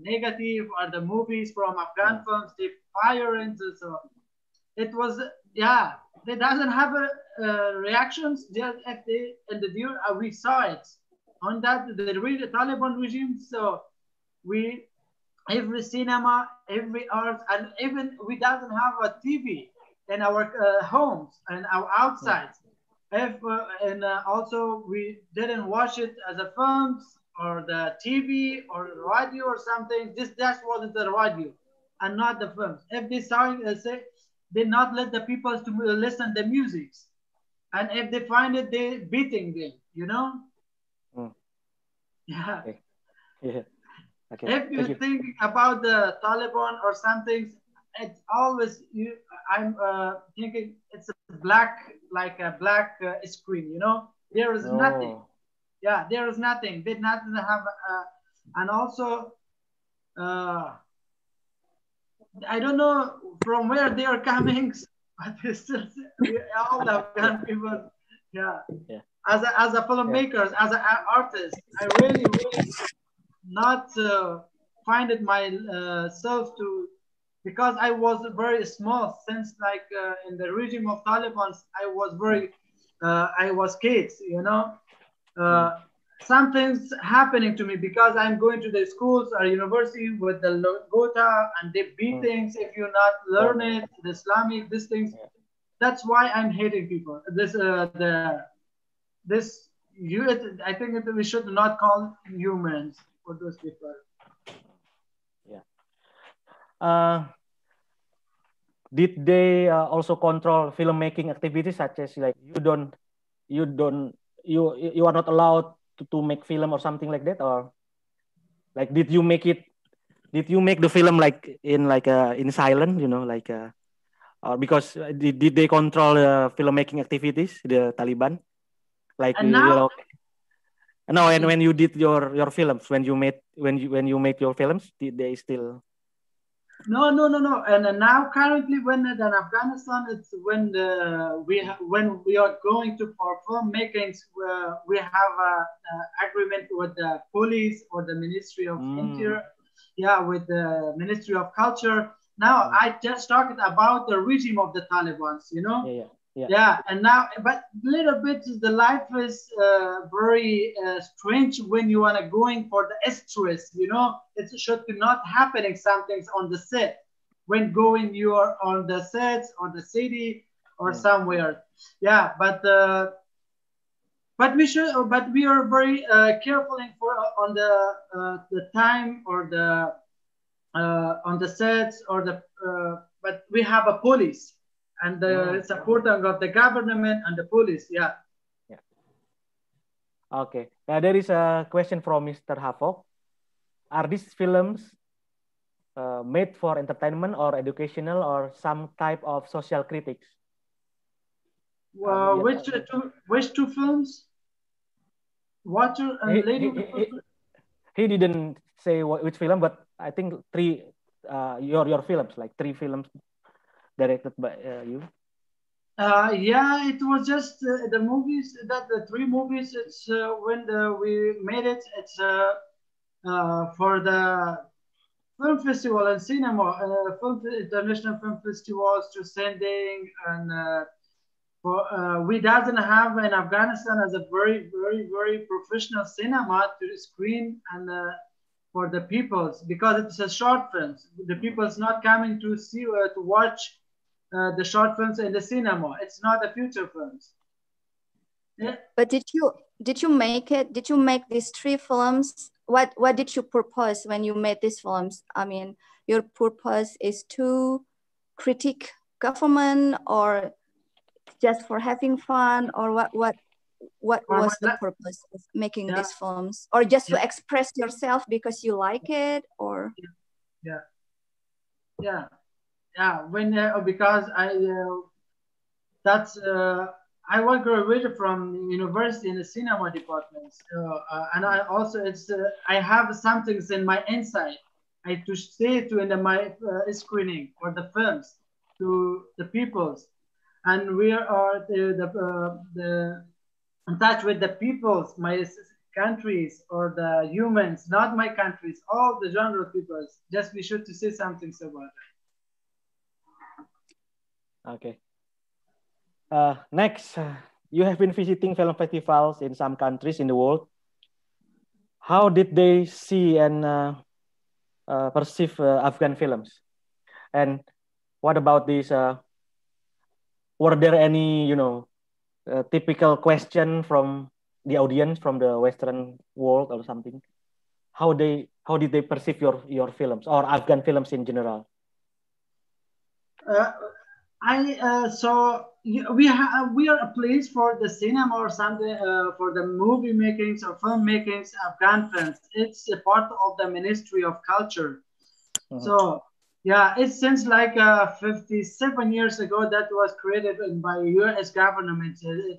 negative or the movies from Afghan films. They fire into, so it was they doesn't have reactions. Just if they and we saw it on that the Taliban regime. So we every cinema, every art, and even we doesn't have a TV in our homes and our outsides. And also we didn't watch it as a films or the TV or radio or something. That was the radio and not the films. If they saw say they not let the people to listen the music, and if they find it, they beating them. You know. Yeah. Okay. Yeah. Okay. If you think about the Taliban or something, it's always I'm thinking it's a black, like a black screen. You know, there is nothing. Yeah, there is nothing. They nothing have, and also, I don't know from where they are coming, but it's still all the Afghan people. Yeah. As a filmmakers, as an artist, I really not find it myself to, because I was very small since like in the regime of Taliban, I was very I was kids, you know. Something's happening to me because I'm going to the schools or university with the Gota and the beatings if you not learn it, the Islamic, these things. That's why I'm hating people. I think that we should not call humans for those people. Yeah. Did they also control filmmaking activities, such as like you are not allowed to make film or something like that, or like did you make the film like in silent, you know, like or because did they control filmmaking activities, the Taliban, like and now, no, and when you did your films, when you make your films, did they still? No. And now currently, when in Afghanistan, it's when we are going to perform makings, we have a agreement with the police or the Ministry of Interior, with the Ministry of Culture. Now I just talked about the regime of the Taliban, you know. Yeah, and now, but little bit the life is very strange when you are going for the stress, you know. It should not happening something on the set when going you are on the sets or the city or somewhere. Yeah, but we are very careful on the time or the on the sets or the but we have a police and the support of the government and the police. Yeah. Okay. There is a question from Mr. Hafok. Are these films made for entertainment or educational or some type of social critics? Which two films? Water and Lady. He didn't say which film, but I think three. Your films, like 3 films directed by you. Yeah, it was just the movies, that the 3 movies. It's when we made it. It's for film festival and cinema, international film festivals to sending, and we doesn't have in Afghanistan as a very professional cinema to screen and for the peoples, because it's a short films. The people's not coming to see to watch the short films in the cinema. It's not the future films. Yeah. But did you make it? Did you make these 3 films? What did you purpose when you made these films? I mean, your purpose is to critique government, or just for having fun, or what was the purpose of making these films, or just to express yourself because you like it, or when because I was graduated from university in the cinema department, and I also I have some things in my inside I to say to in my screening or the films to the peoples, and we are the in touch with the peoples, my countries or the humans, not my countries, all the genre peoples. Just we should to say something about it. Okay. Next, you have been visiting film festivals in some countries in the world. How did they see and perceive Afghan films? And what about these? Were there any, typical question from the audience from the Western world or something? How did they perceive your films or Afghan films in general? We are a place for the cinema or something for the movie makings or film makings. Afghan films, it's a part of the Ministry of Culture. So yeah, it seems like 57 years ago that was created by U.S. government in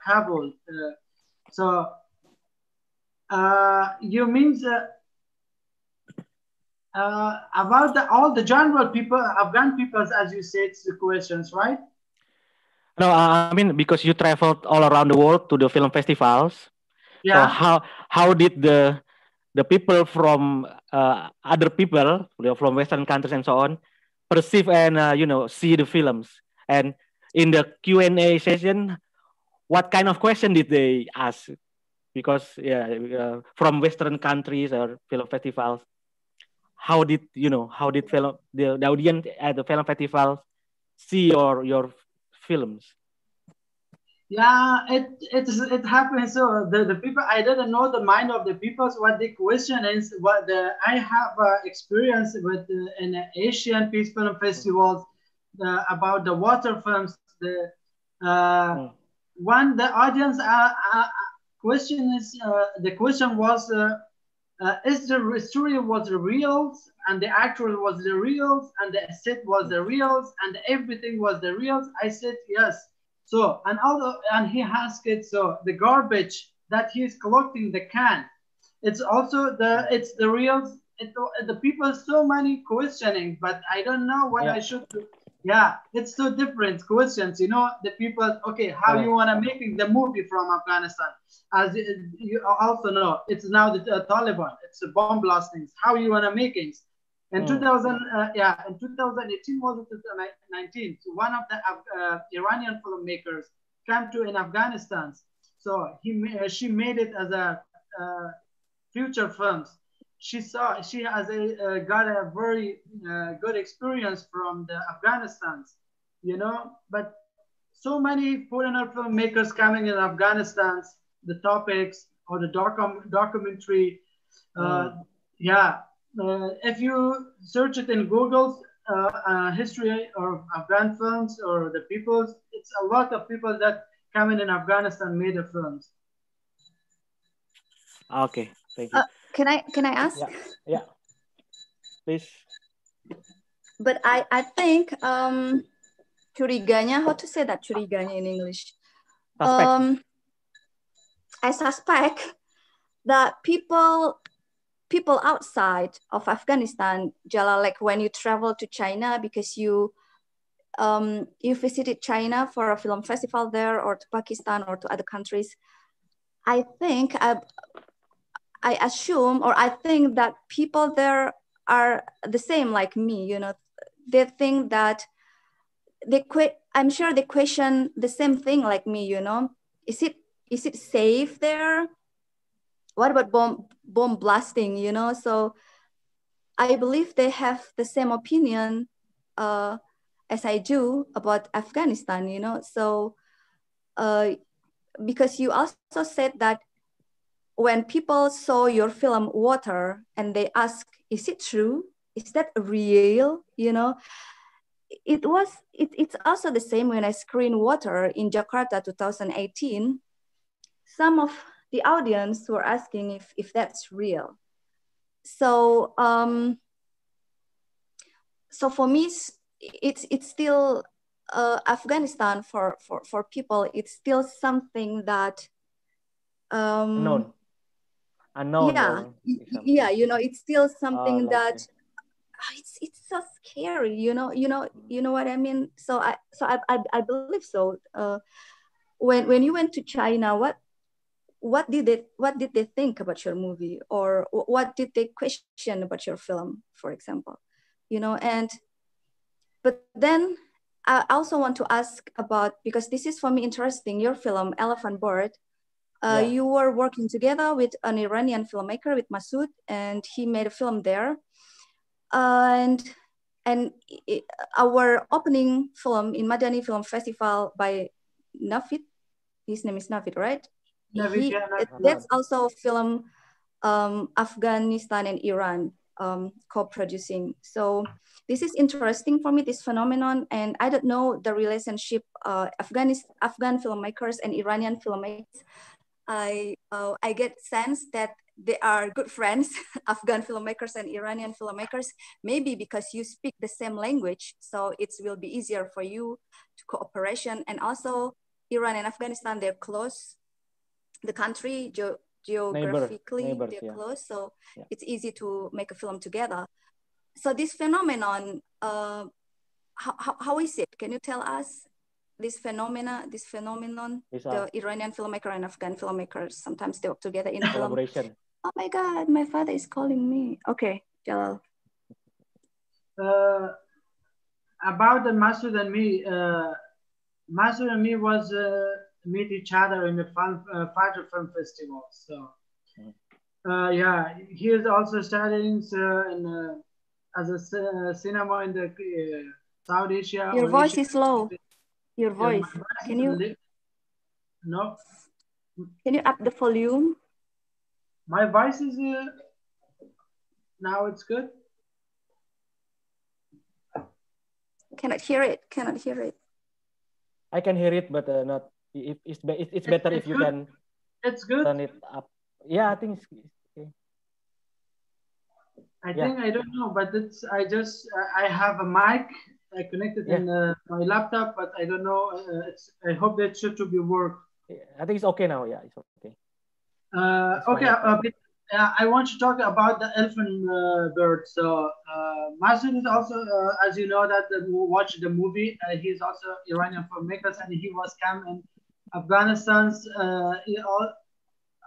Kabul. You mean about all the general people, Afghan peoples, as you said, the questions, right? No, I mean because you traveled all around the world to the film festivals. Yeah. So how did the people from other people from Western countries and so on perceive and see the films? And in the Q&A session, what kind of question did they ask? Because from Western countries or film festivals, how did film the audience at the film festivals see your films? Yeah, it happens. So the people, I didn't know the mind of the people. So what the question is, I have experience with in Asian peace film festivals about the water films. The audience question is the question was is the story was the real and the actor was the real and the set was the real and everything was the real? I said yes. So and he asked it, so the garbage that he's collecting the can, it's also it's the real. The people so many questioning, but I don't know what I should do. Yeah, it's so different questions. The people. Okay, how you wanna making the movie from Afghanistan? As you also know, it's now the Taliban. It's the bomb blastings. How you wanna making? In 2018 was it 2019? So one of the Iranian filmmakers came to in Afghanistan. So she made it as a future films. She has got a very good experience from the Afghanistan, But so many foreigner filmmakers coming in Afghanistan, the topics or the documentary, if you search it in Google, history of Afghan films or the peoples, it's a lot of people that come in Afghanistan made the films. Okay, thank you. Can I ask? Yeah. Please. But I think curiganya, how to say that curiganya in English? I suspect that people outside of Afghanistan, Jalal, like when you travel to China because you visited China for a film festival there, or to Pakistan or to other countries, I think I assume, or I think that people there are the same like me, you know. They think that I'm sure they question the same thing like me, you know. Is it safe there? What about bomb blasting, you know? So I believe they have the same opinion as I do about Afghanistan, you know. So because you also said that when people saw your film Water and they ask, is it true? Is that real? You know, it's also the same when I screened Water in Jakarta 2018. Some of the audience were asking if that's real. So so for me, it's still Afghanistan for people. It's still something that Unknown. Yeah, yeah, you know, it's still something like that it's so scary, you know what I mean. So I believe so. When you went to China, what did they think about your movie, or what did they question about your film, for example, you know? And but then I also want to ask about, because this is for me interesting, your film Elephant Bird. You were working together with an Iranian filmmaker, with Masood, and he made a film there. And our opening film in Madani Film Festival by Nafid, his name is Nafid, right? That's also film Afghanistan and Iran co-producing. So this is interesting for me, this phenomenon, and I don't know the relationship Afghan filmmakers and Iranian filmmakers. I get sense that they are good friends, Afghan filmmakers and Iranian filmmakers, maybe because you speak the same language, so it will be easier for you to cooperation. And Iran and Afghanistan, they're close, the country geographically, they're close, so it's easy to make a film together. So this phenomenon, how is it? Can you tell us? This phenomenon, the Iranian filmmaker and Afghan filmmakers, sometimes they work together in collaboration. Film. Oh my God, my father is calling me. Okay, Jalal. About the Masood and me, Masood and me was meet each other in the Fighter Film Festival. So yeah, he is also studying as a cinema in the South Asia. Your voice is low. Your voice. Can you? No. Can you up the volume? My voice is now it's good. Cannot hear it. Cannot hear it. I can hear it, but not. It's better if you can. It's good. Turn it up. Yeah, I think it's okay. I think I don't know, but it's I have a mic connected in my laptop, but I don't know. I hope that should be work. I think it's okay now. Yeah, it's okay. Okay. I want to talk about the elephant bird. So Masood is also, as you know, that watch the movie. He's also Iranian filmmaker, and he was come in Afghanistan's.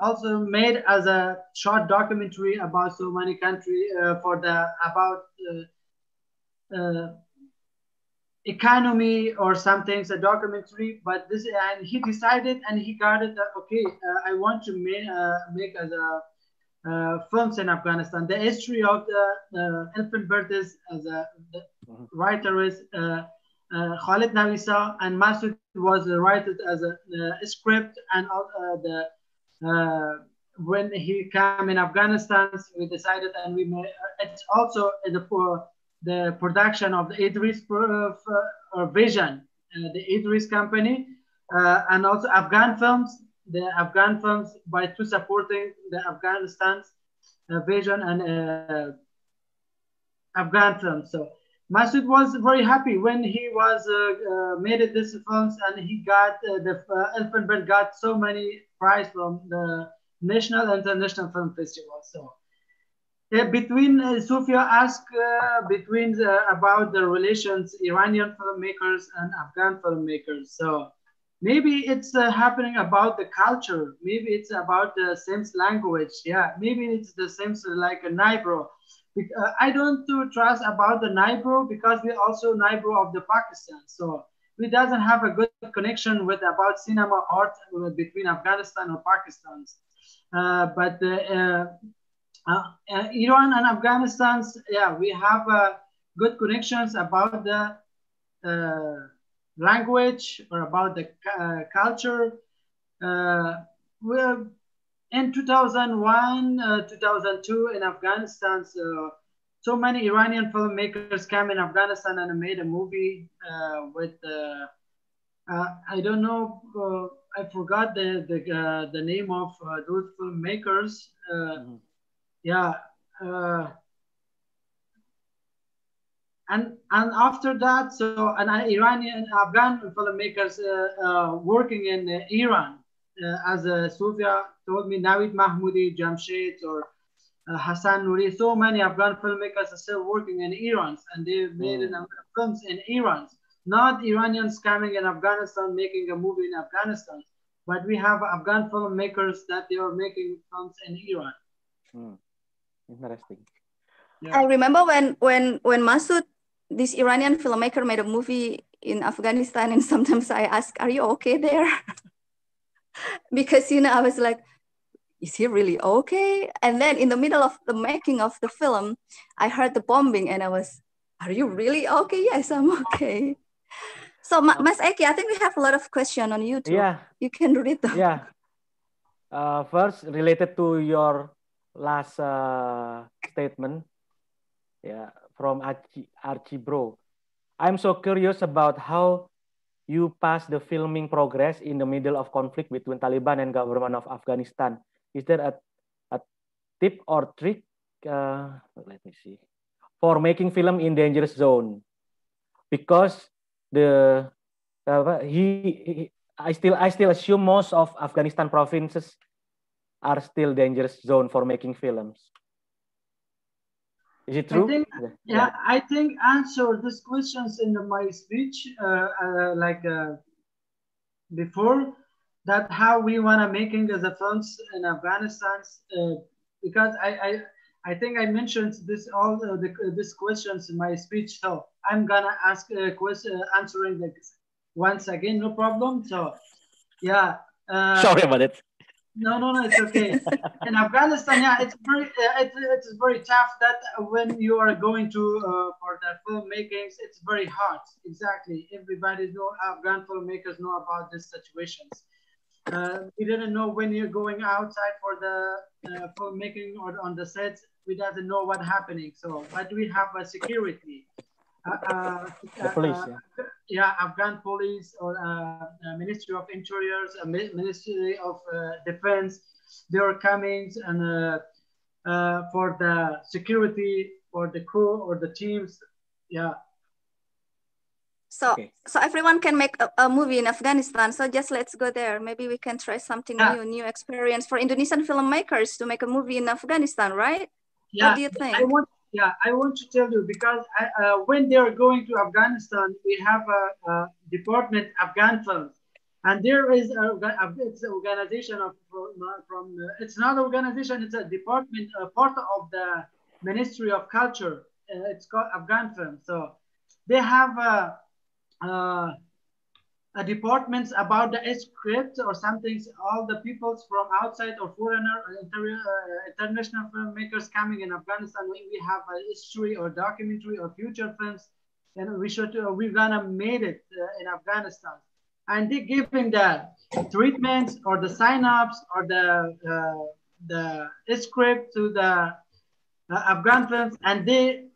Also made as a short documentary about so many countries about economy or something, a documentary. But this, and he decided and he got it that okay, I want to make as a films in Afghanistan. The history of the elephant bird is as the writer is Khalid Navisa, and Masood was writer as a script, and when he came in Afghanistan, we decided, and we made. It's also the production of the Idris Vision, the Idris company, and also Afghan films. The Afghan films by to supporting the Afghanistan's vision and Afghan films. So Masood was very happy when he was made this films, and he got the Elephant Bird got so many prize from the national and international film festival. So between Sofia asked about the relations Iranian filmmakers and Afghan filmmakers. So maybe it's happening about the culture. Maybe it's about the same language. Yeah, maybe it's the same like a neighbor. I don't trust about the neighbor because we also neighbor of the Pakistan. So we doesn't have a good connection with about cinema art between Afghanistan or Pakistan. But Iran and Afghanistan, yeah, we have good connections about the language or about the culture. We're in 2001, 2002 in Afghanistan. So many Iranian filmmakers came in Afghanistan and made a movie with I don't know. I forgot the name of those filmmakers. Yeah. And after that, so an Iranian Afghan filmmakers working in Iran, as Sofia told me, Navid Mahmoudi, Jamshed, or Hassan Nouri, so many Afghan filmmakers are still working in Iran, and they made films in Iran. Not Iranians coming in Afghanistan making a movie in Afghanistan, but we have Afghan filmmakers that they are making films in Iran. Interesting. Yeah. I remember when Masood, this Iranian filmmaker, made a movie in Afghanistan, and sometimes I ask, "Are you okay there?" Because I was like, is he really okay? And then in the middle of the making of the film, I heard the bombing and I was, are you really okay? Yes, I'm okay. So Mas Ekky, I think we have a lot of questions on YouTube. Yeah. You can read them. Yeah. First, related to your last statement, yeah, from Archie Bro. I'm so curious about how you pass the filming progress in the middle of conflict between Taliban and government of Afghanistan. Is there a tip or trick? Let me see. For making film in dangerous zone, because I still assume most of Afghanistan provinces are still dangerous zone for making films. Is it true? I think answer these questions in my speech, before, that how we want to making the films in Afghanistan, because I think I mentioned these questions in my speech, so I'm gonna ask a question, answering this once again, no problem. So yeah. Sorry about it. No, it's okay. In Afghanistan, yeah, it's very tough. That when you are going to for the filmmakings, it's very hard. Exactly, everybody know, Afghan filmmakers know about these situations. We didn't know when you're going outside for the filmmaking or on the sets. We doesn't know what's happening. So, but we have a security. The police, Afghan police or Ministry of Interiors, Ministry of Defense, they are coming and for the security for the crew or the teams, yeah. So everyone can make a movie in Afghanistan. So just let's go there. Maybe we can try something new experience for Indonesian filmmakers to make a movie in Afghanistan, right? Yeah. What do you think? I want to tell you, because when they are going to Afghanistan, we have a department, Afghan Films, and there is it's an organization from it's not an organization, it's a department, part of the Ministry of Culture. It's called Afghan Films. So they have departments about the script or something. All the peoples from outside or foreigner or international filmmakers coming in Afghanistan, when we have a history or documentary or future films, and we're gonna made it in Afghanistan, and they giving the treatments or the sign-ups or the script to the Afghan films, and they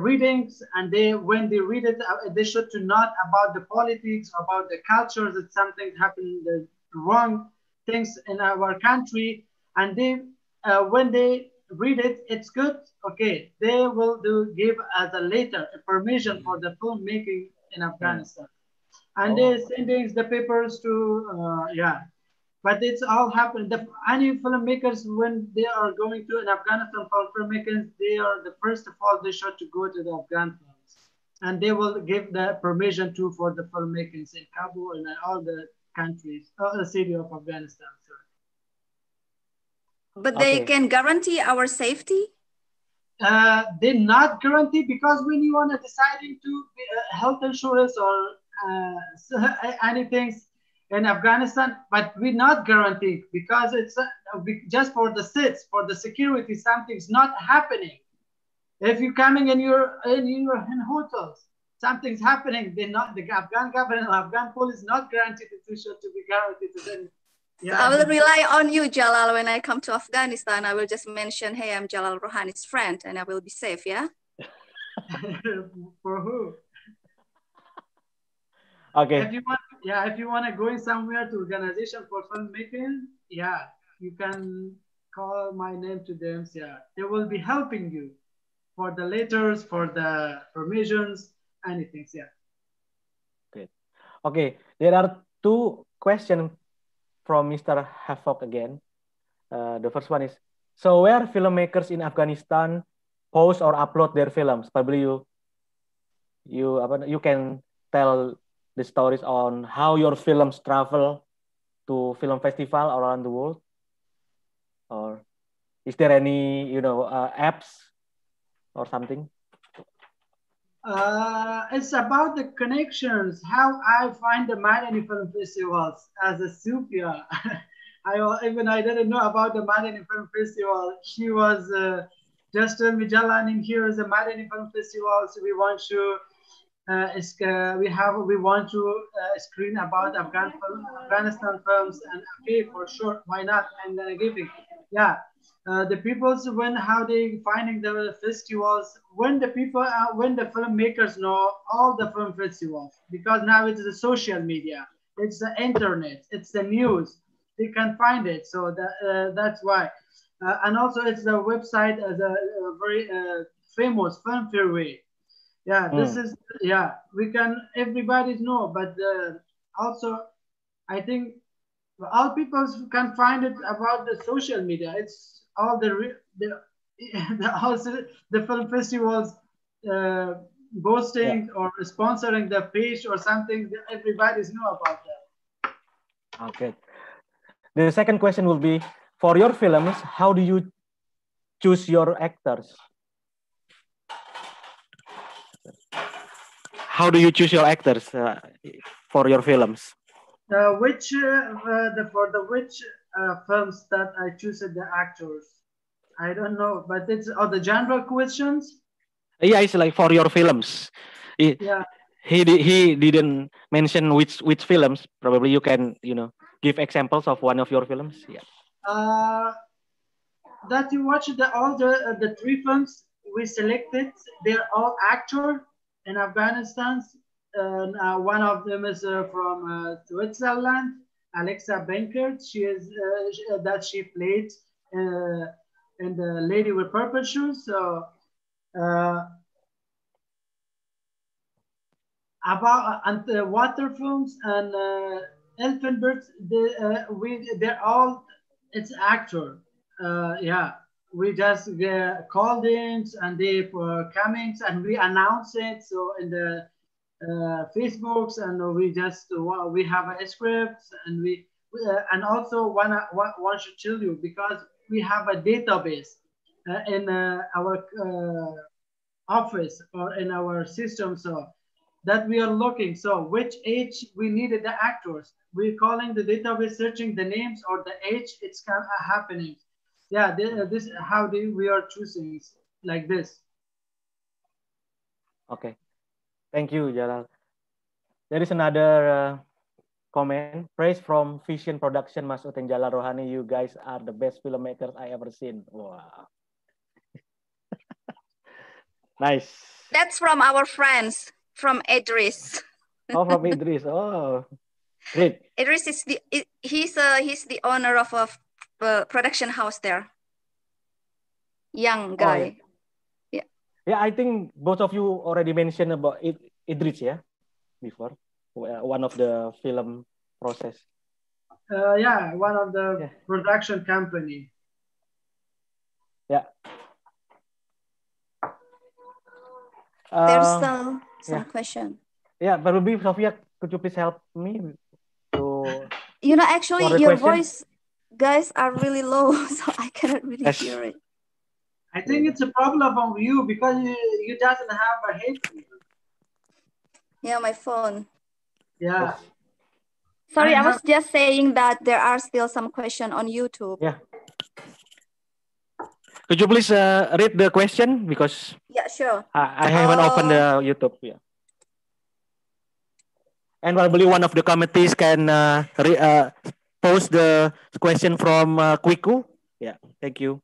readings, and when they read it, they should to not about the politics, about the cultures, that something happened, the wrong things in our country, and they when they read it, it's good. Okay, they will give as a later a permission for the filmmaking in Afghanistan, and they sending the papers to But it's all happened. Any filmmakers, when they are going to an Afghanistan for filmmakers, they are the first of all, they should to go to the Afghan films, and they will give the permission to for the filmmakers in Kabul and all the countries, the city of Afghanistan. But they can guarantee our safety. They not guarantee, because when you want to deciding to health insurance or anything in Afghanistan, but we not guarantee, because it's just for the sits, for the security, something's not happening. If you're coming in in hotels, something's happening. They not, the Afghan government, Afghan police not guaranteed to be guaranteed to them. Yeah. So I will rely on you, Jalal. When I come to Afghanistan, I will just mention, hey, I'm Jalal Rohani's friend, and I will be safe, yeah? For who? Okay. If you want to go in somewhere to organization for filmmaking, yeah, you can call my name to them. Yeah, they will be helping you for the letters, for the permissions, anything. Yeah. Great. Okay, there are two questions from Mr. Havoc again. The first one is, so where filmmakers in Afghanistan post or upload their films? Probably you can tell the stories on how your films travel to film festival around the world, or is there any apps or something? It's about the connections, how I find the Madani film festivals as a Sofia. I didn't know about the Madani film festival. She was just told me, Jalal, in here is a Madani film festival, so we want to we want to screen about Afghanistan films, and okay, for sure, why not? And then giving, yeah. The people's how they finding the festivals, when the filmmakers know all the film festivals, because now it's the social media, it's the internet, it's the news, they can find it. So that's why, and also it's the website as a very famous film fairway. Yeah, this is, yeah, we can, everybody know, but also I think all people can find it about the social media. It's all also the film festivals boasting or sponsoring the page or something. Everybody's know about that. Okay. The second question will be, for your films, how do you choose your actors? How do you choose your actors for your films? Which films that I choose the actors? I don't know, but it's the genre questions. Yeah, it's like for your films. Yeah. He didn't mention which films. Probably you can give examples of one of your films. Yeah. That you watch all the three films we selected. They're all actor in Afghanistan. One of them is from Switzerland, Alexa Benkert. She played in the Lady with Purple Shoes. So about water films and Elfenbirds, they're all, it's actor. Yeah, we just called in and they for coming and we announce it. So in the Facebooks, and we just we have a script, and we and also one should tell you, because we have a database in our office or in our system, so that we are looking. So which age we needed the actors, we're calling the database, searching the names or the age, it's kind of happening. Yeah, this how we are choosing like this. Okay, thank you, Jalal. There is another comment. Praise from Vision Production, Masud and Jalal Rohani. You guys are the best filmmakers I ever seen. Wow. Nice. That's from our friends, from Idris. Oh, from Idris. Oh, great. Idris is he's the owner of a production house there. Young guy. Oh, yeah. Yeah, I think both of you already mentioned about Idris, yeah, before one of the film process. Yeah, one of the production company. Yeah. There's some question. Yeah, but maybe Sofia, could you please help me to? Actually, your voice, guys, are really low, so I cannot really hear it. I think it's a problem of you because you doesn't have a headphone. Yeah, my phone. Yeah. Sorry, I was just saying that there are still some questions on YouTube. Yeah. Could you please read the question because Yeah, sure. I haven't opened the YouTube. Yeah. And probably one of the committees can post the question from Kwiku. Yeah, thank you.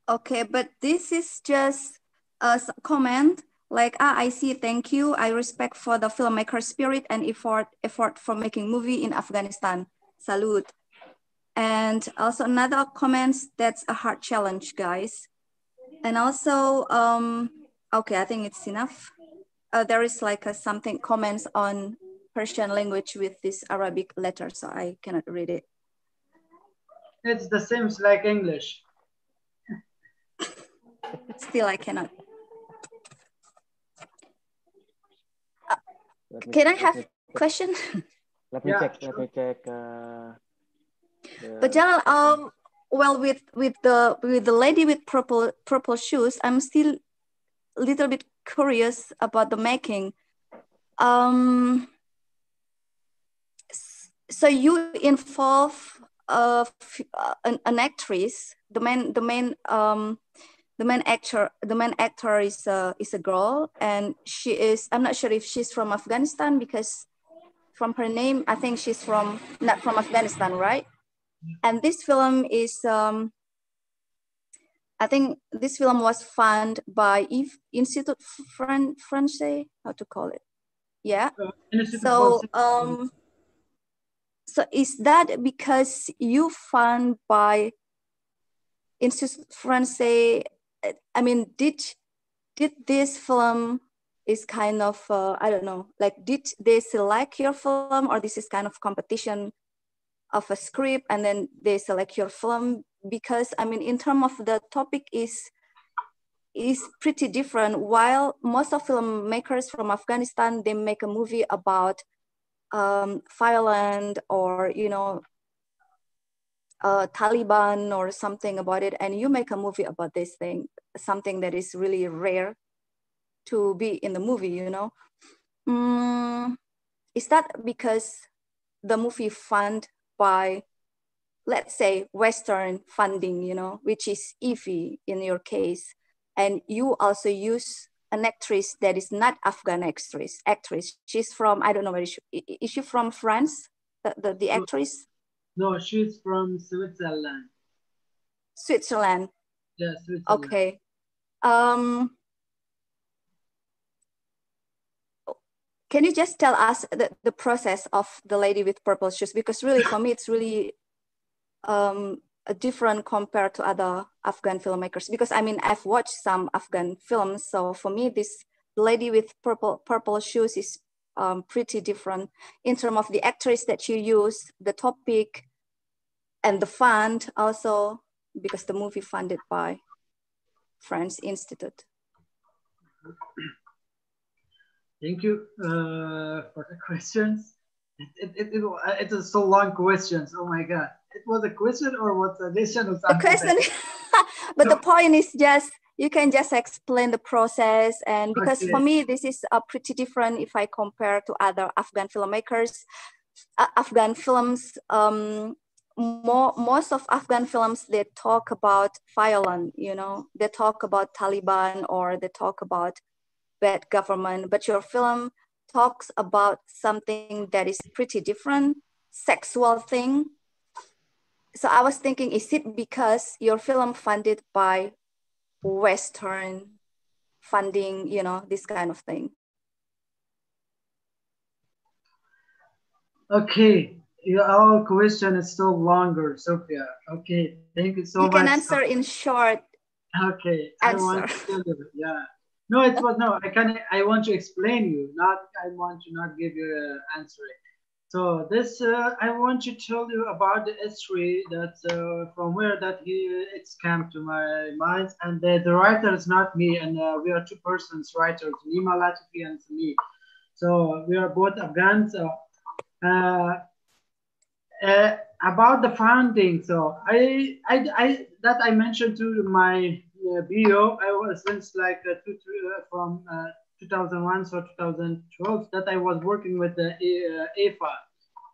Okay, but this is just a comment like, I see, thank you. I respect for the filmmaker spirit and effort for making movie in Afghanistan. Salute. And also another comments, that's a hard challenge, guys. And also, okay, I think it's enough. There is like something comments on Persian language with this Arabic letter, so I cannot read it. It's the same like English. Still, I cannot. Can I have question? Let me check. Let me check. But Jalal, well, with the lady with purple shoes, I'm still a little bit curious about the making. So you involve an actress. The main actor is a girl, and she is. I'm not sure if she's from Afghanistan because from her name, I think she's not from Afghanistan, right? And this film is. I think this film was funded by Institut Français. How to call it? Yeah. So is that because you fund by Institut Français? I mean, did this film is kind of I don't know, like did they select your film, or this is kind of competition of a script and then they select your film? Because I mean, in terms of the topic is pretty different. While most of filmmakers from Afghanistan, they make a movie about violent or Taliban or something about it, and you make a movie about this thing, something that is really rare to be in the movie, is that because the movie funded by, let's say, Western funding, which is iffy in your case, and you also use an actress that is not Afghan actress. She's from, I don't know, is she from France, the actress? No, she's from Switzerland. Switzerland. Yeah, Switzerland. Okay. Can you just tell us the process of the lady with purple shoes? Because really, for me, it's really different compared to other Afghan filmmakers. Because I mean, I've watched some Afghan films, so for me, this lady with purple shoes is pretty different in terms of the actress that you use, the topic, and the fund also, because the movie funded by France Institute. Thank you for the questions. It is so long questions. Oh my God. It was a question or what's addition or something? The question, but no. The point is just, you can just explain the process. And because for me, this is pretty different if I compare to other Afghan filmmakers. Afghan films, most of Afghan films, they talk about violence, they talk about Taliban or they talk about bad government, but your film talks about something that is pretty different, sexual thing. So I was thinking, is it because your film funded by Western funding, this kind of thing? Okay, our question is so longer, Sofia. Okay, thank you so much. You can answer in short. Okay, I want to tell you, yeah. No, it was no. I want to explain you. Not. I want to not give you an answer. So this, I want to tell you about the history that from where that it's come to my mind, and the writer is not me, and we are two persons writers, Nima Latifi and me. So we are both Afghans. So, about the founding, so I that I mentioned to my bio. I was since like from 2001 so 2012 that I was working with the AFA,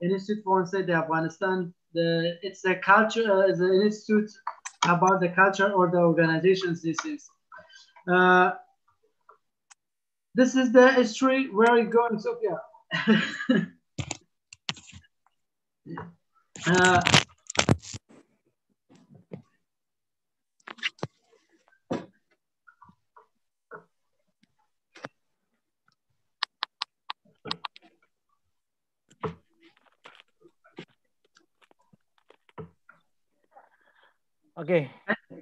Institute for Study Afghanistan. It's a culture, the institute about the culture or the organizations. This is the history. Where are you going, Sofia? Okay.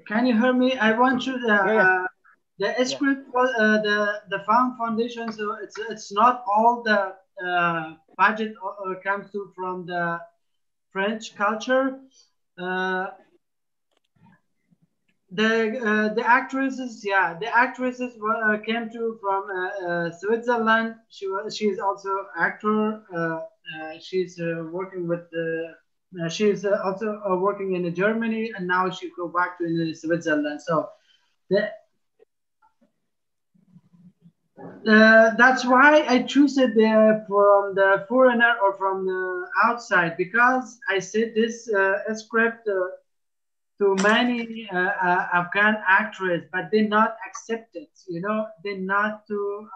Can you hear me? I want you Yeah. the script was the foundation. So it's not all the budget comes to from the French culture. The actresses, yeah, the actresses came to from Switzerland. She's also actor. She's working with she's also working in Germany, and now she go back to Switzerland. So that's why I choose it from the foreigner or from the outside, because I said this script to many Afghan actors, but they not accept it. You know, they not to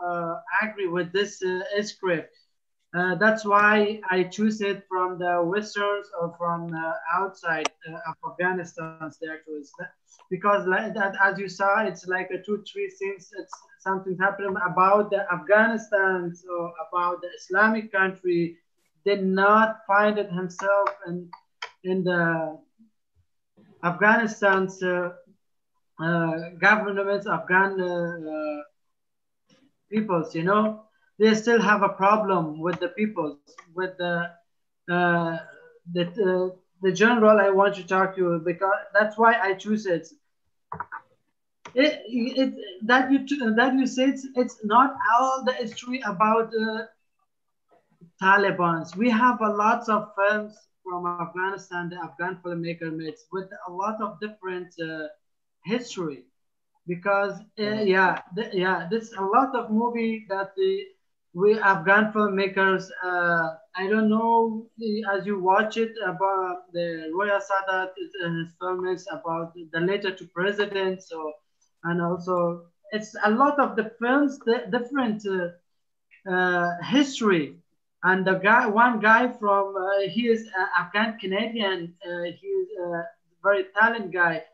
agree with this script. That's why I choose it from the westerns or from outside of Afghanistan, the actors, because like that, as you saw, it's like a 2-3 scenes. It's something happening about the Afghanistan, so about the Islamic country. Did not find it himself in the Afghanistan's governments, Afghan peoples, you know, they still have a problem with the peoples, with the general I want to talk to you, because that's why I choose it. That you said it's not all the history about Taliban's. We have a lot of films from Afghanistan, the Afghan filmmaker made with a lot of different history, because there's a lot of movie that we Afghan filmmakers. I don't know as you watch it about the Royal Sadat, his film is about the letter to president. So, and also it's a lot of the films, the different history. And the guy, one guy from he is Afghan Canadian. He's a very talented guy.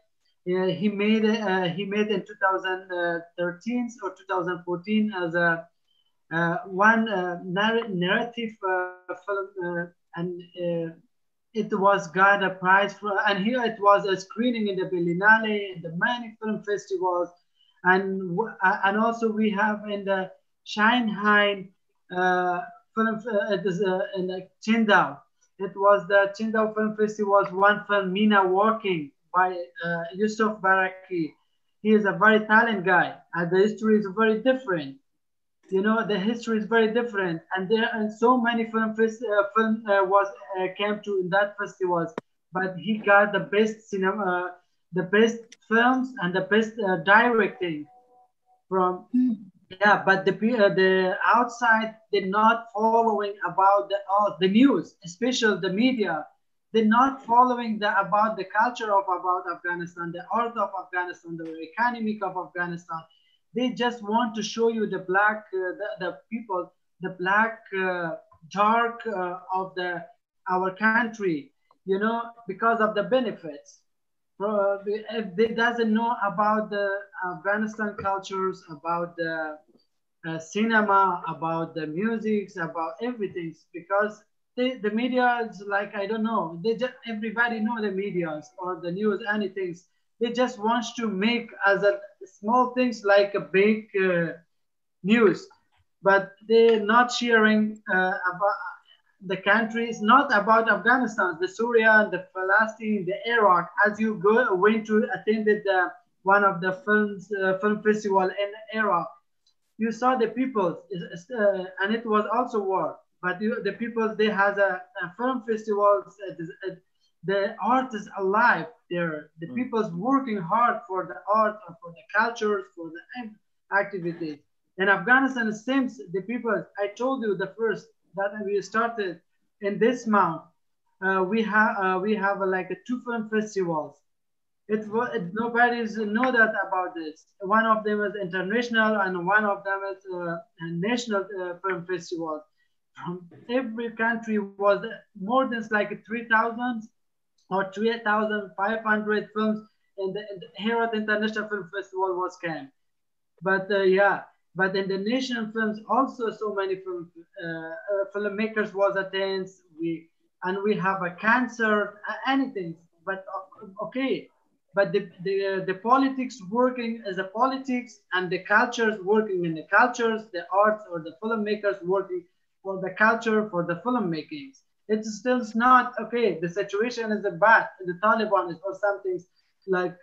He made in 2013 or 2014 as a one narrative film, and it was got a prize for. And here it was a screening in the Berlinale, in the many film festivals, and also we have in the Shanghai. Film it is in Qingdao. It was the Qingdao Film Festival. One film, Mina Walking, by Yusuf Baraki. He is a very talented guy, and the history is very different. You know, the history is very different, and there are so many came to in that festivals. But he got the best cinema, the best films, and the best directing from. Yeah, but the outside they're not following about the news, especially the media. They're not following about the culture of about Afghanistan, the art of Afghanistan, the economic of Afghanistan. They just want to show you the black, the people, the black dark of our country, you know, because of the benefits. If they doesn't know about the Afghanistan cultures, about the cinema, about the music, about everything, because the media is like, I don't know, they just everybody know the media or the news, anything. They just want to make as a small things like a big news, but they're not sharing about the country. Is not about Afghanistan, the Syria, the Palestine, the Iraq. As you went to attended one of the film festival in Iraq, you saw the people, and it was also war. But the people, they has a film festivals. the art is alive there. The people's working hard for the art and for the cultures, for the activities. In Afghanistan, it seems the people, I told you the first that we started in this month. We have like two film festivals. Nobody's know that about this. One of them is international, and one of them is a national film festival. From every country was more than like 3,000 or 3,500 films in the Herat International Film Festival was came. But yeah, but in the national films also so many filmmakers was attended. We have a cancer, anything. But okay, but the politics working as a politics, and the cultures working in the cultures, the arts or the filmmakers working for the culture, for the filmmaking. It's still not okay. The situation is bad. The Taliban is or something like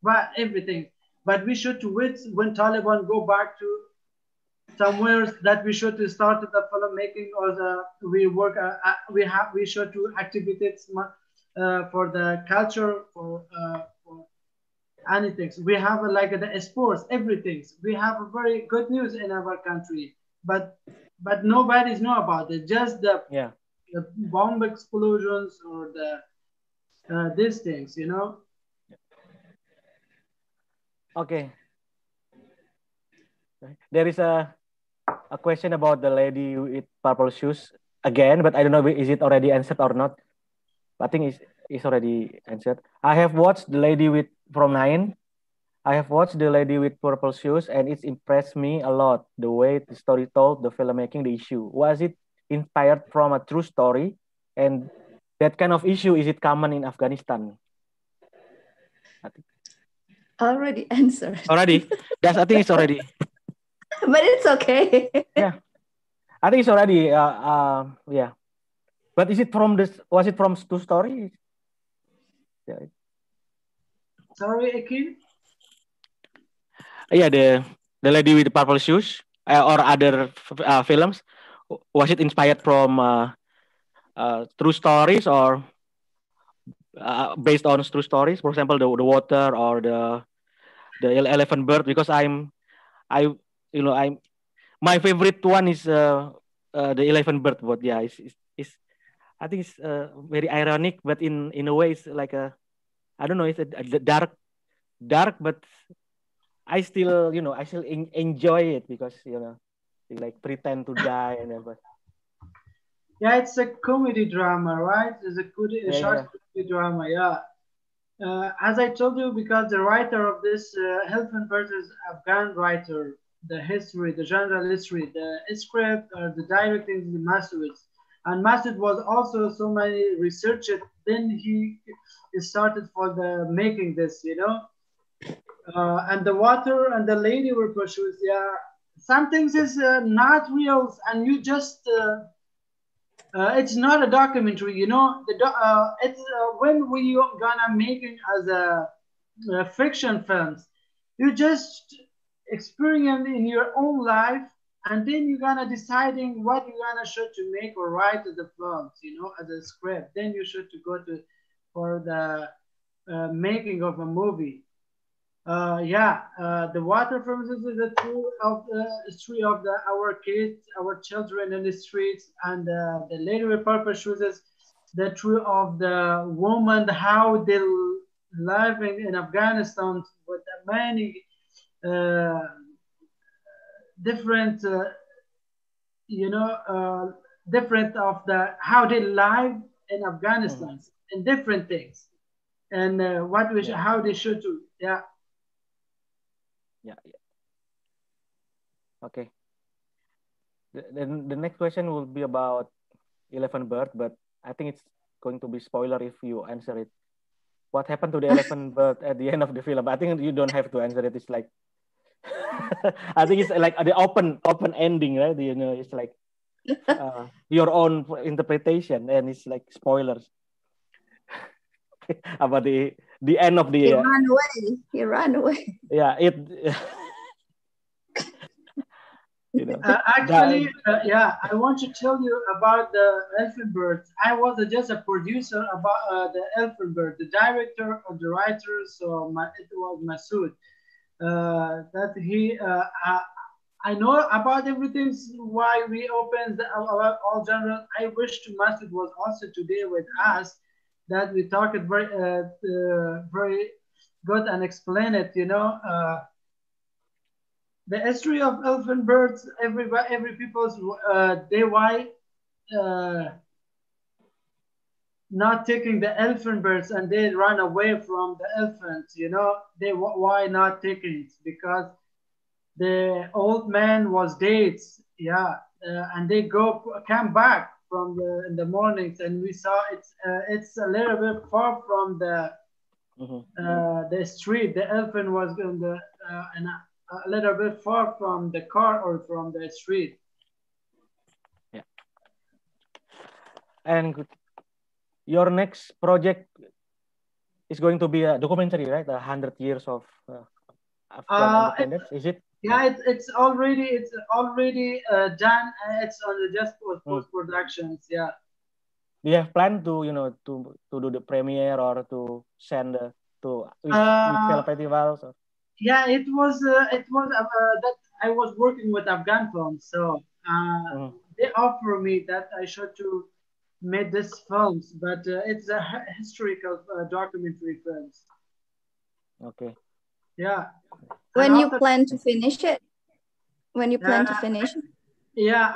bad, everything. But we should wait when Taliban go back to somewhere that we should start the filmmaking, or we should do activities for the culture, for anything. We have like the sports, everything. We have a very good news in our country, but nobody's know about it. Just the bomb explosions or the these things, you know. Okay. There is a question about the lady with purple shoes again, but I don't know is it already answered or not. I think it's already answered. I have watched the lady with from 9. I have watched the lady with purple shoes, and it's impressed me a lot the way the story told, the filmmaking, the issue. Was it inspired from a true story? And that kind of issue, is it common in Afghanistan? I think. Already answered. Already? I think it's already. But it's okay. Yeah. I think it's already, yeah. But is it from this, was it from true story? Yeah. Sorry, Ekky? Yeah, the lady with the purple shoes or other films, was it inspired from true stories or based on true stories? For example, the water or the elephant bird. Because I'm my favorite one is the elephant bird. But yeah, it's I think it's very ironic, but in a way it's like I don't know, it's a dark, but I still enjoy it because they like pretend to die and everything. Yeah, it's a comedy drama, right? It's a short comedy drama, yeah. As I told you, because the writer of this Elephant Bird is Afghan writer, the history, the general history, the script, the directing, the Masood. And Masood was also so many researched. Then he started for the making this, and the water and the lady were pursued. Yeah, some things is not real, and you just it's not a documentary, it's when we gonna make it as a fiction films, you just experience in your own life, and then you're gonna deciding what you're gonna should to make or write as a films, as a script. Then you should to go to for the making of a movie. The water films is the true of the history of our kids, our children in the streets, and the lady with purple shoes is the true of the woman, how they living in Afghanistan with many different, different of the how they live in Afghanistan and different things, and how they should do, yeah. Yeah. Okay. The next question will be about elephant bird, but I think it's going to be spoiler if you answer it. What happened to the elephant bird at the end of the film? I think you don't have to answer it. It's like I think it's like the open ending, right? It's like your own interpretation, and it's like spoilers about the end of the. He ran away. He ran away. Yeah, it. Actually, yeah, I want to tell you about the Elfenbird. I was just a producer about the Elfenbird, the director or the writer. So it was Masood. That I know about everything. Why we opened all genre. I wish to Masood was also today with us. That we talked very good and explain it. The history of elephant birds, every people's they why not taking the elephant birds and they run away from the elephants. They why not taking it because the old man was dead. Yeah, and they come back from in the mornings, and we saw it's a little bit far from the street. The elephant was in the and a little bit far from the car or from the street. Yeah. And your next project is going to be a documentary, right? 100 years of Afghan independence. Is it? Yeah, it's already done. It's on the just post productions. Yeah. Do you have plan to to do the premiere or to send to with film festivals? Or? Yeah, it was that I was working with Afghan films, so they offer me that I should to make this films, but it's a historical documentary films. Okay. Yeah. When you plan to finish it? When you plan to finish? Yeah,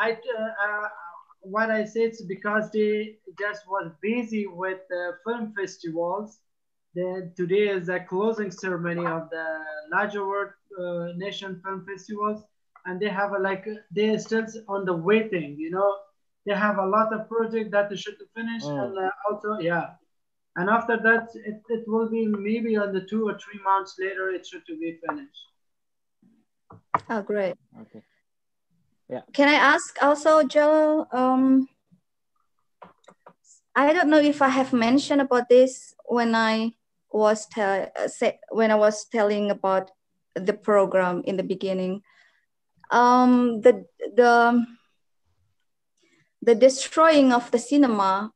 what I said is because they just was busy with the film festivals. Then today is the closing ceremony of the larger world nation film festivals, and they have they're still on the waiting. They have a lot of projects that they should finish, and also and after that it will be maybe on the 2 or 3 months later it should to be finished. Oh, great. Okay. Yeah. Can I ask also, Jalal? I don't know if I have mentioned about this when I was telling about the program in the beginning. The destroying of the cinema.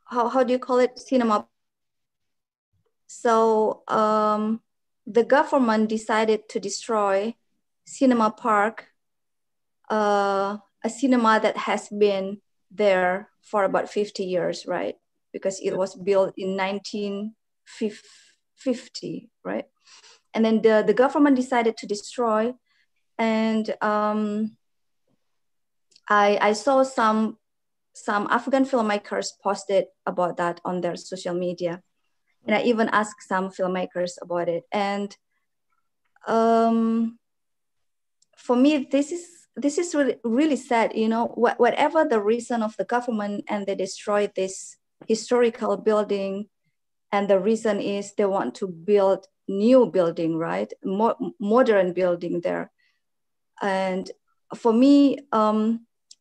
How do you call it? Cinema. So the government decided to destroy Cinema Park, a cinema that has been there for about 50 years, right? Because it was built in 1950, right? And then the government decided to destroy, and I saw some Afghan filmmakers posted about that on their social media. And I even asked some filmmakers about it. And for me, this is really, really sad. Whatever the reason of the government, and they destroyed this historical building, and the reason is they want to build new building, right? Modern building there. And for me,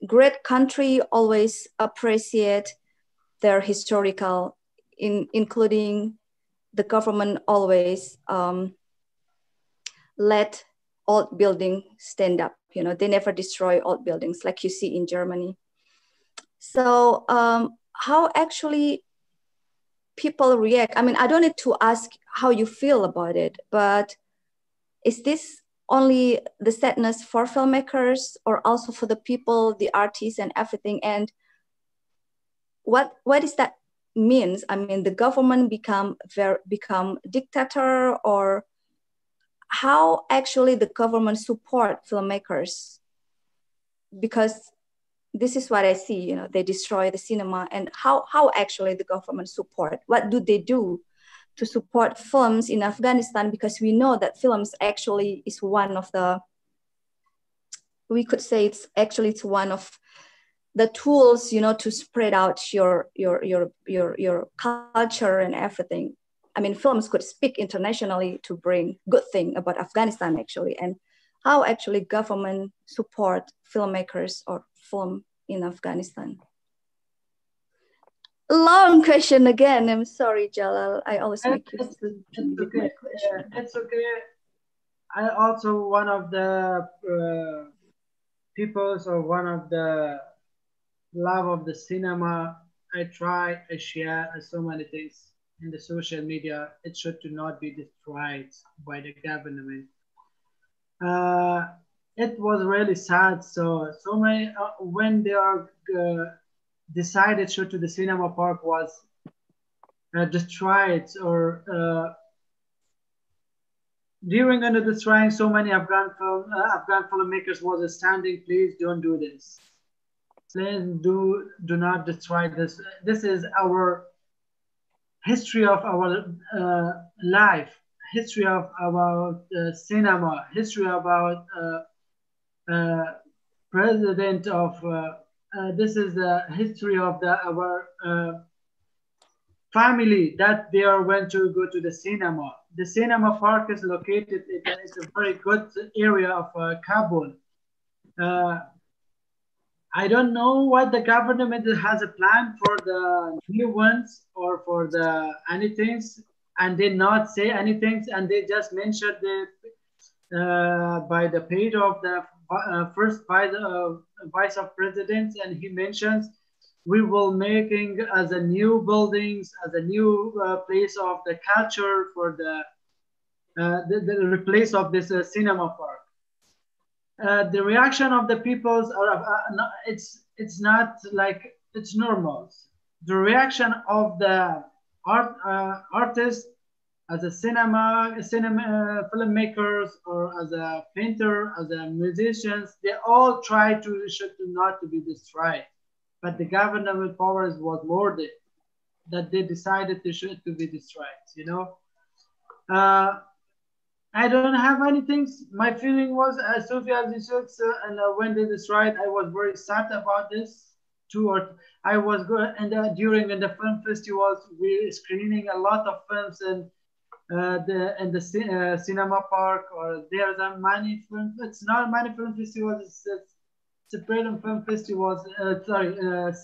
great country always appreciate their historical, including the government always let old building stand up. They never destroy old buildings like you see in Germany. So how actually people react? I mean, I don't need to ask how you feel about it, but is this only the sadness for filmmakers, or also for the people, the artists and everything? And what is that means? I mean, the government become dictator, or how actually the government support filmmakers? Because this is what I see, they destroy the cinema, and how actually the government support? What do they do to support films in Afghanistan? Because we know that films actually is one of the, we could say it's one of the tools, to spread out your culture and everything. I mean, films could speak internationally to bring good thing about Afghanistan actually. And how actually government support filmmakers or film in Afghanistan? Long question again. I'm sorry, Jalal. I always make you repeat my question. It's okay. I also one of the peoples or one of the love of the cinema. I try, I share so many things in the social media. It should to not be destroyed by the government. Uh, it was really sad. So many when they are decided show to the cinema park was destroyed or during under destroying so many Afghan filmmakers was standing. Please don't do this. Please do not destroy this. This is our history of our life, history of about cinema, history about president of. This is the history of our family that they are went to go to the cinema. The cinema park is located. It's a very good area of Kabul. I don't know what the government has a plan for the new ones or for the anything, and they not say anything, and they just mentioned the by the page of the first vice of presidents, and he mentions we will making as a new buildings, as a new place of the culture for the replace of this cinema park. The reaction of the peoples are it's not like it's normal. The reaction of the artists as a cinema filmmakers or as a painter, as a musicians, they all try to not to be destroyed, but the government powers was more that they decided to be destroyed. You know. I don't have anything. My feeling was, Sofia, as you said, and when they destroyed, I was very sad about this. I was good, and during the film festivals, we screening a lot of films in the cinema park, or there's a many film. It's not many film festivals. It's separate film festivals.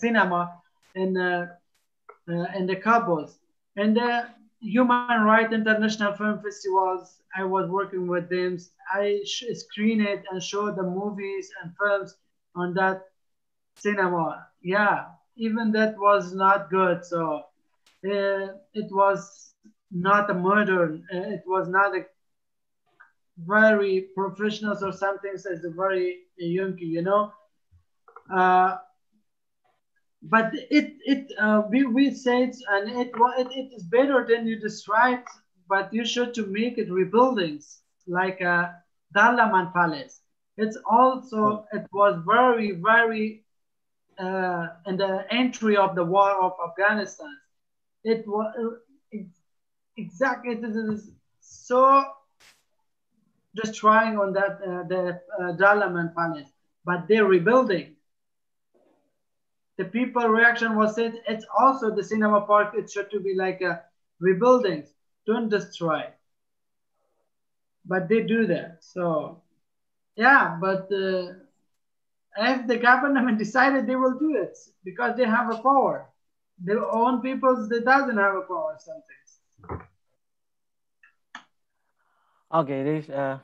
Cinema in the Kabul and the Human Rights International Film Festivals. I was working with them. I screen it and show the movies and films on that cinema. Yeah, even that was not good. So it was not a murder. It was not a very professional or something. So it's a very yunky, you know. But we said, and it is better than you described, but you should to make it rebuildings like a Dalaman Palace. It was very in the entry of the war of Afghanistan. It was exactly it is so destroying on that the Dalaman Palace, but they're rebuilding. The people reaction was said it's also the cinema park. It should to be like a rebuilding, don't destroy. But they do that. So yeah, but if the government decided they will do it because they have a power, their own people they doesn't have a power. Sometimes. Okay, there is a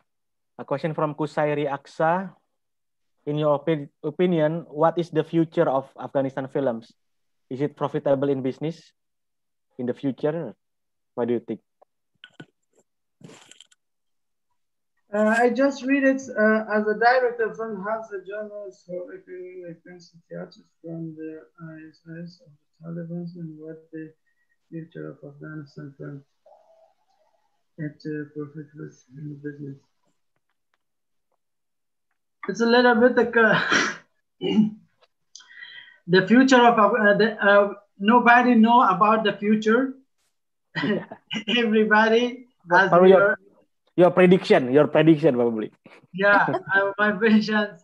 question from Kusairi Aksa. In your opinion, what is the future of Afghanistan films? Is it profitable in business in the future? What do you think? I just read it as a director from House of Journals for expensive theaters from the eyes of the Taliban and what the future of Afghanistan film. It's profitable in the business. It's a little bit like the future of nobody know about the future. Everybody has your prediction probably. Yeah, my predictions.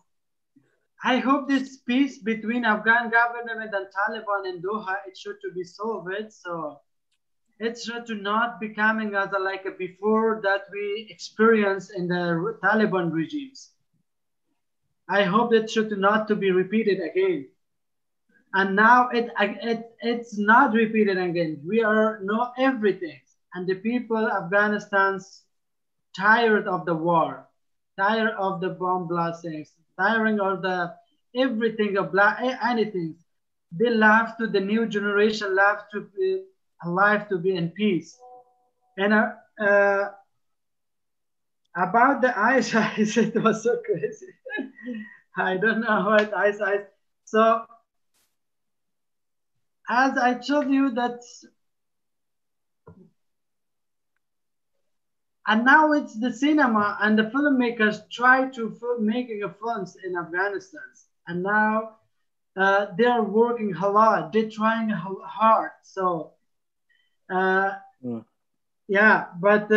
I hope this peace between Afghan government and Taliban in Doha it should to be solved. So it should to not becoming as like before that we experienced in the Taliban regimes. I hope it should not to be repeated again. And now it's not repeated again. We know everything. And the people Afghanistan's tired of the war. tired of the bomb blastings, tiring of the everything of anything. They love to the new generation, love to be alive, to be in peace. And about the ice, it was so crazy. I don't know what ice. So as I told you that, and now it's the cinema and the filmmakers try to making a films in Afghanistan, and now they're working a lot. They're trying hard. So yeah, but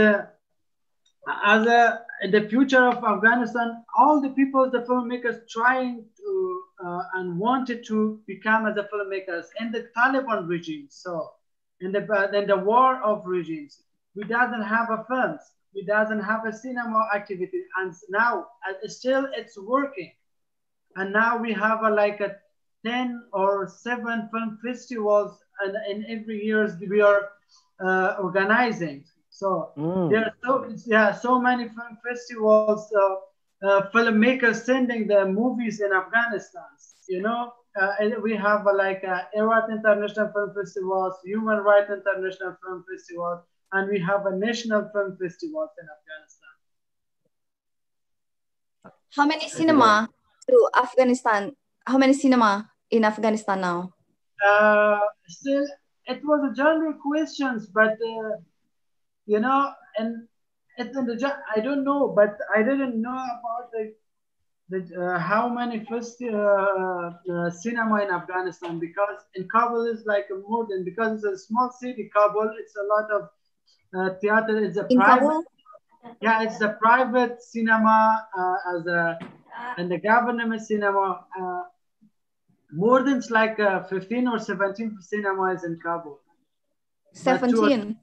as the future of Afghanistan, all the people, the filmmakers trying to and wanted to become as the filmmakers in the Taliban regime. So in the war of regimes, we doesn't have a films, we doesn't have a cinema activity, and now still it's working. And now we have like a 10 or 7 film festivals, and in every years we are organizing. So there are so many film festivals, filmmakers sending their movies in Afghanistan. You know, and we have like Erat International Film Festivals, Human Rights International Film Festivals, and we have a national film festivals in Afghanistan. How many cinema to Afghanistan? How many cinema in Afghanistan now? Still, it was a general questions, but you know, and it's in the I don't know, but I didn't know about how many first cinema in Afghanistan, because in Kabul is like more than, because it's a small city. Kabul, it's a lot of theater. It's a in private. Kabul? Yeah, it's a private cinema and the government cinema. More than like 15 or 17 cinemas in Kabul. 17.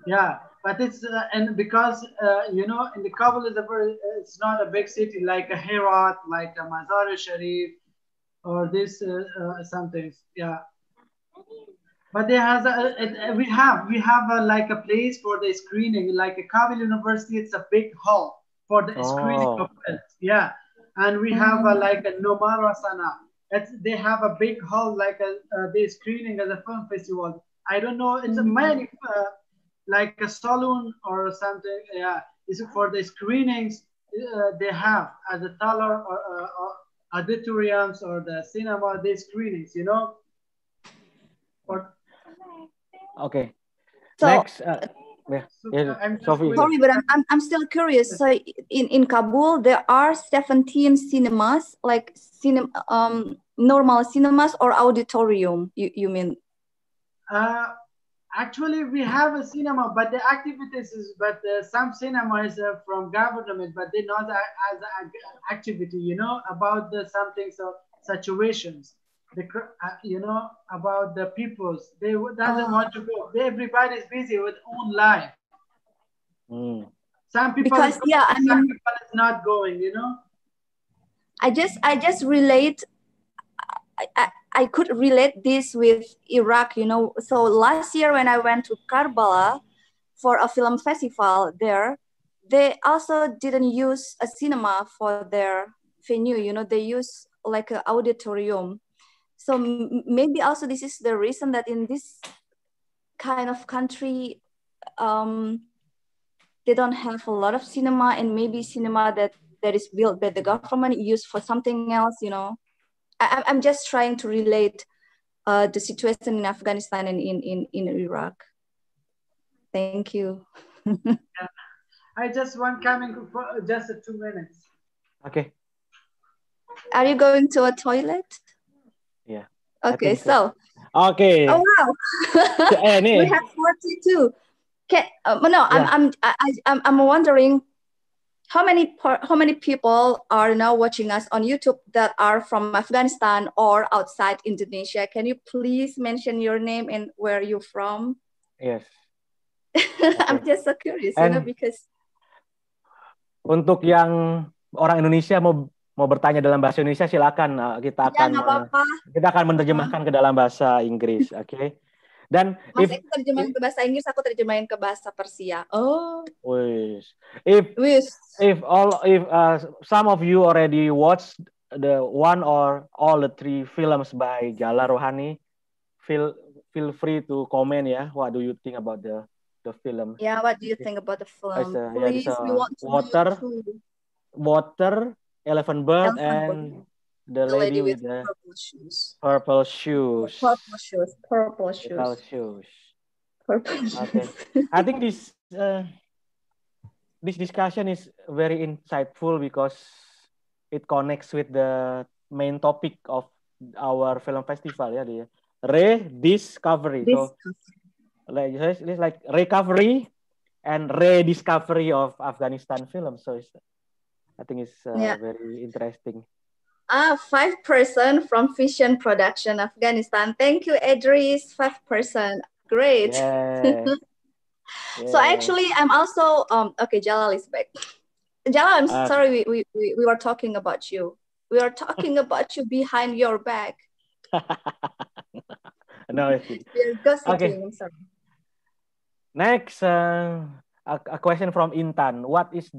Yeah, but it's and because you know, in the Kabul is it's not a big city like a Herat, like a Mazar-e-Sharif, or this something. Yeah, but there has we have like a place for the screening, like a Kabul University. It's a big hall for the screening of films. Yeah, and we have like a Nomara Sana. They have a big hall, like they screening as a film festival. I don't know. It's a many like a saloon or something. Yeah, it's for the screenings they have as a taller or auditoriums or the cinema. They screenings, you know. Okay. So, next, Sophie. Sorry, but I'm still curious. So in Kabul, there are 17 cinemas, like normal cinemas or auditorium. You mean? Actually, we have a cinema, but the activities is, but some cinemas are from government, but they not as an activity. You know, about the something situations. You know, about the peoples, they doesn't want to go. Everybody's busy with own life. Some people, because yeah, I mean, some people is not going. You know, I just relate. I could relate this with Iraq. You know, so last year when I went to Karbala for a film festival there, they also didn't use a cinema for their venue. You know, they use like an auditorium. So maybe also this is the reason that in this kind of country, they don't have a lot of cinema, and maybe cinema that is built by the government used for something else, you know. I'm just trying to relate the situation in Afghanistan and in Iraq. Thank you. I just want coming for just 2 minutes. Okay. Are you going to a toilet? Yeah. Okay, so. Okay. Oh wow. We have 42. No, yeah. I'm wondering how many people are now watching us on YouTube that are from Afghanistan or outside Indonesia. Can you please mention your name and where you're from? Yes. Okay. I'm just so curious, you know, because untuk yang orang Indonesia mau bertanya dalam bahasa Indonesia, silakan. Kita akan menerjemahkan ke dalam bahasa Inggris. Oke. Dan Mas Ekky terjemahin ke bahasa Inggris, aku terjemahin ke bahasa Persia. Oh. If some of you already watched the one or all the 3 films by Jalal Rohani, feel free to comment ya. What do you think about the film? Yeah, what do you think about the film? Please, We want to water, know too. water, elephant bird, and the lady with the purple shoes. purple shoes. Purple shoes. Okay, I think this discussion is very insightful because it connects with the main topic of our film festival, ya, the rediscovery. So, like recovery and rediscovery of Afghanistan film. So, I think it's very interesting. 5% from Vision Production Afghanistan. Thank you, Edris. 5%. Great. Yeah. So actually, I'm also okay. Jalal is back. Jalal, I'm sorry. We were talking about you. We are talking about you behind your back. No, we're gossiping. Okay. Sorry. Next, a question from Intan. What is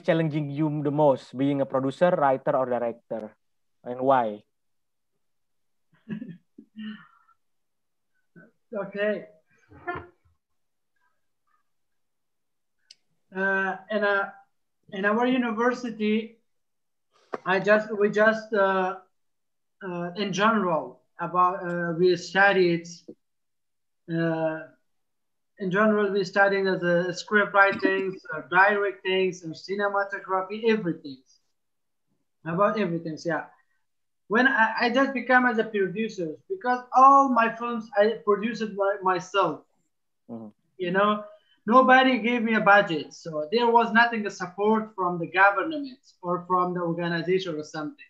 challenging you the most, being a producer, writer, or director, and why? Okay. In our university, we just in general about we studied in general we studied as a script writing, directing, cinematography, everything about everything. Yeah. When I just became as a producer, because all my films I produced myself. Mm-hmm. You know, nobody gave me a budget, so there was nothing to support from the government or from the organization or something.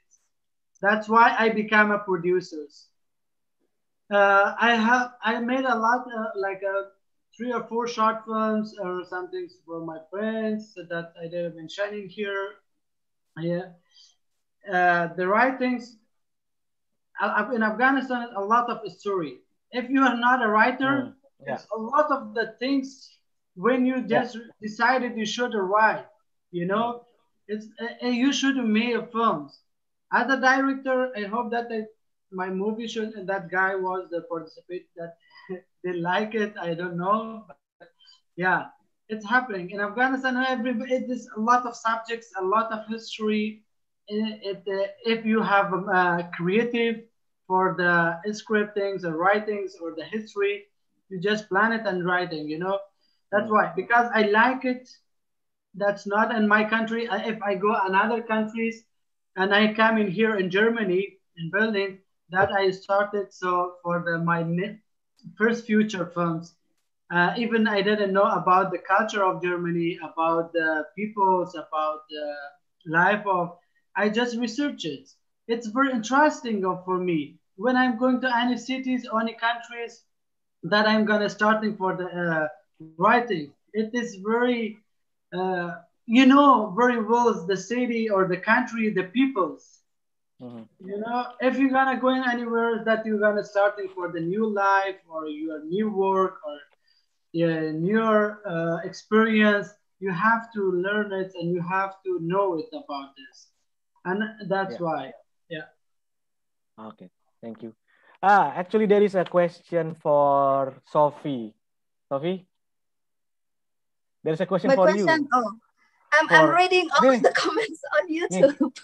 That's why I became a producer. I made a lot like 3 or 4 short films or something for my friends that I didn't mention in here. Yeah, the writings in Afghanistan, a lot of story. If you are not a writer, it's a lot of the things when you just decided you should write. You know, it's you should make films. As a director, I hope that my movie should, and that guy was the participant that they like it. I don't know, but yeah, it's happening in Afghanistan. It is a lot of subjects, a lot of history. If you have creative for the scriptings or writings or the history, you just plan it and writing. You know, that's why, because I like it. That's not in my country. If I go another countries, and I come in here in Germany in Berlin, that I started so for my first feature films. Even I didn't know about the culture of Germany, about the peoples, about the life of. I just researched it. It's very interesting for me. When I'm going to any cities or any countries that I'm gonna starting for the writing, it is very, you know, very well the city or the country, the peoples. Mm-hmm. You know, if you're gonna going anywhere that you're gonna starting for the new life or your new work or your new experience, you have to learn it and you have to know it about this, and that's why. Yeah. Okay, thank you. Actually, there is a question for Sophie. Sophie, there's a question for you. Oh, I'm reading all the comments on YouTube.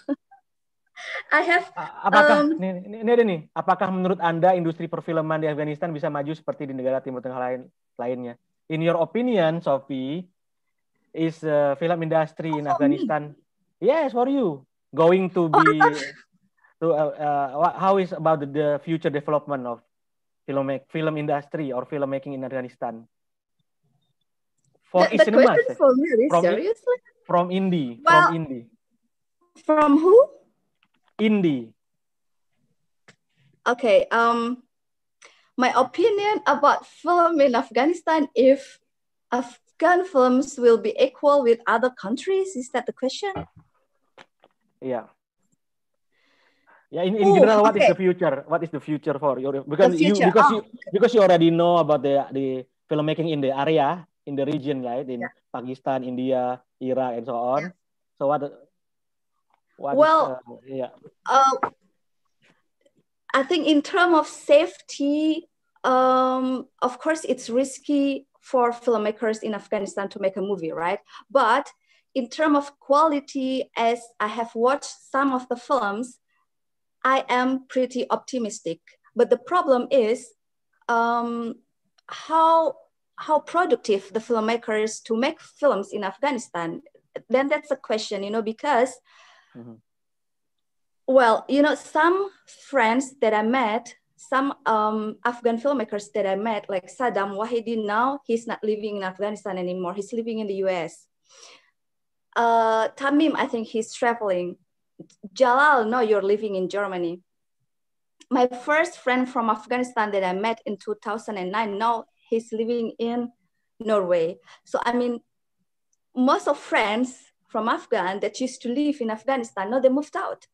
I have. Apakah nih? Apakah menurut Anda industri perfilman di Afghanistan bisa maju seperti di negara Timur Tengah lainnya? In your opinion, Sophie, is film industry in Afghanistan? Yes, for you. Going to be how is about the future development of film industry or filmmaking in Afghanistan? For the question for me, really seriously? From indie. Well, from indie. From who? Indie. Okay. My opinion about film in Afghanistan, if Afghan films will be equal with other countries, is that the question? Yeah. Yeah, in general, what is okay. the future? What is the future for your The future. because you already know about the filmmaking in the area, in the region, right? In Yeah. Pakistan, India, Iraq, and so on. Yeah. So what is Well, yeah. I think in terms of safety, of course, it's risky for filmmakers in Afghanistan to make a movie, right? But in terms of quality, as I have watched some of the films, I am pretty optimistic. But the problem is how productive the filmmakers to make films in Afghanistan. Then that's a question, because well, some friends that I met, some Afghan filmmakers that I met, like Saddam Wahidi, now he's not living in Afghanistan anymore. He's living in the US. Tamim, I think he's traveling. Jalal, no, you're living in Germany. My first friend from Afghanistan that I met in 2009, now he's living in Norway. So, I mean, most of friends from Afghan that used to live in Afghanistan, now they moved out.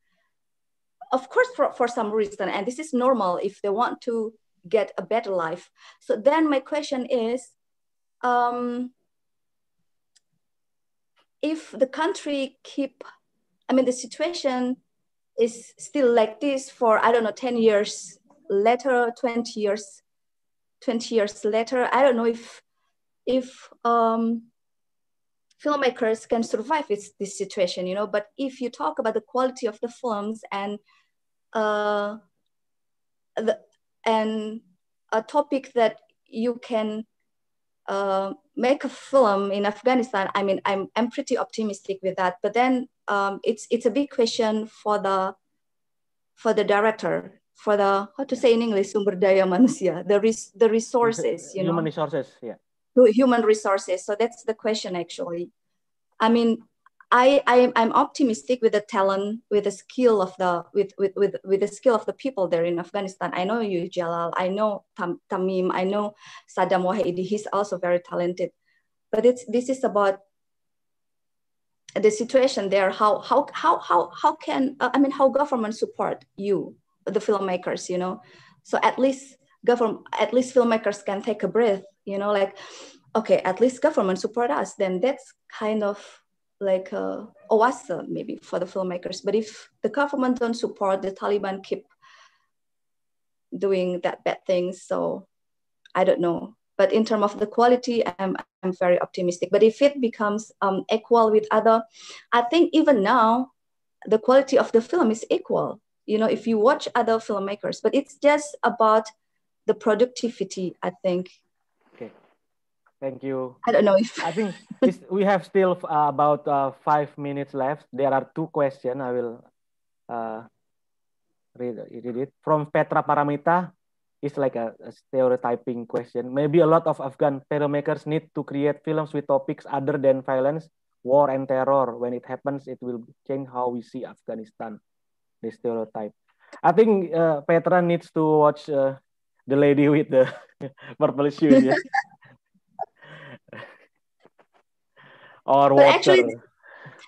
Of course, for some reason, and this is normal if they want to get a better life. So then my question is, if the country the situation is still like this for, I don't know, 10 years later, 20 years later, I don't know if filmmakers can survive this situation, but if you talk about the quality of the films and a topic that you can make a film in Afghanistan, I mean, I'm pretty optimistic with that. But then it's a big question for the director, for the, how to say in English, sumber daya manusia, the resources, human resources, yeah. Human resources. So that's the question, actually. I mean, I'm optimistic with the talent, with the skill of the skill of the people there in Afghanistan. I know you, Jalal. I know Tamim. I know Saddam Wahidi. He's also very talented. But this is about the situation there. How can how government support you, the filmmakers? So at least filmmakers can take a breath. Like, okay, at least government support us. Then that's kind of like a oasis maybe for the filmmakers. But if the government don't support, the Taliban keep doing that bad things. So I don't know. But in terms of the quality, I'm very optimistic. But if it becomes equal with other, I think even now the quality of the film is equal. If you watch other filmmakers, but it's just about the productivity, I think. Okay. Thank you. I don't know if I think we have still about 5 minutes left. There are 2 questions. I will read it from Petra Paramita. It's like a stereotyping question. Maybe a lot of Afghan filmmakers need to create films with topics other than violence, war, and terror. When it happens, it will change how we see Afghanistan. The stereotype. I think Petra needs to watch the lady with the purple shoes. Yeah. Or but water. Actually,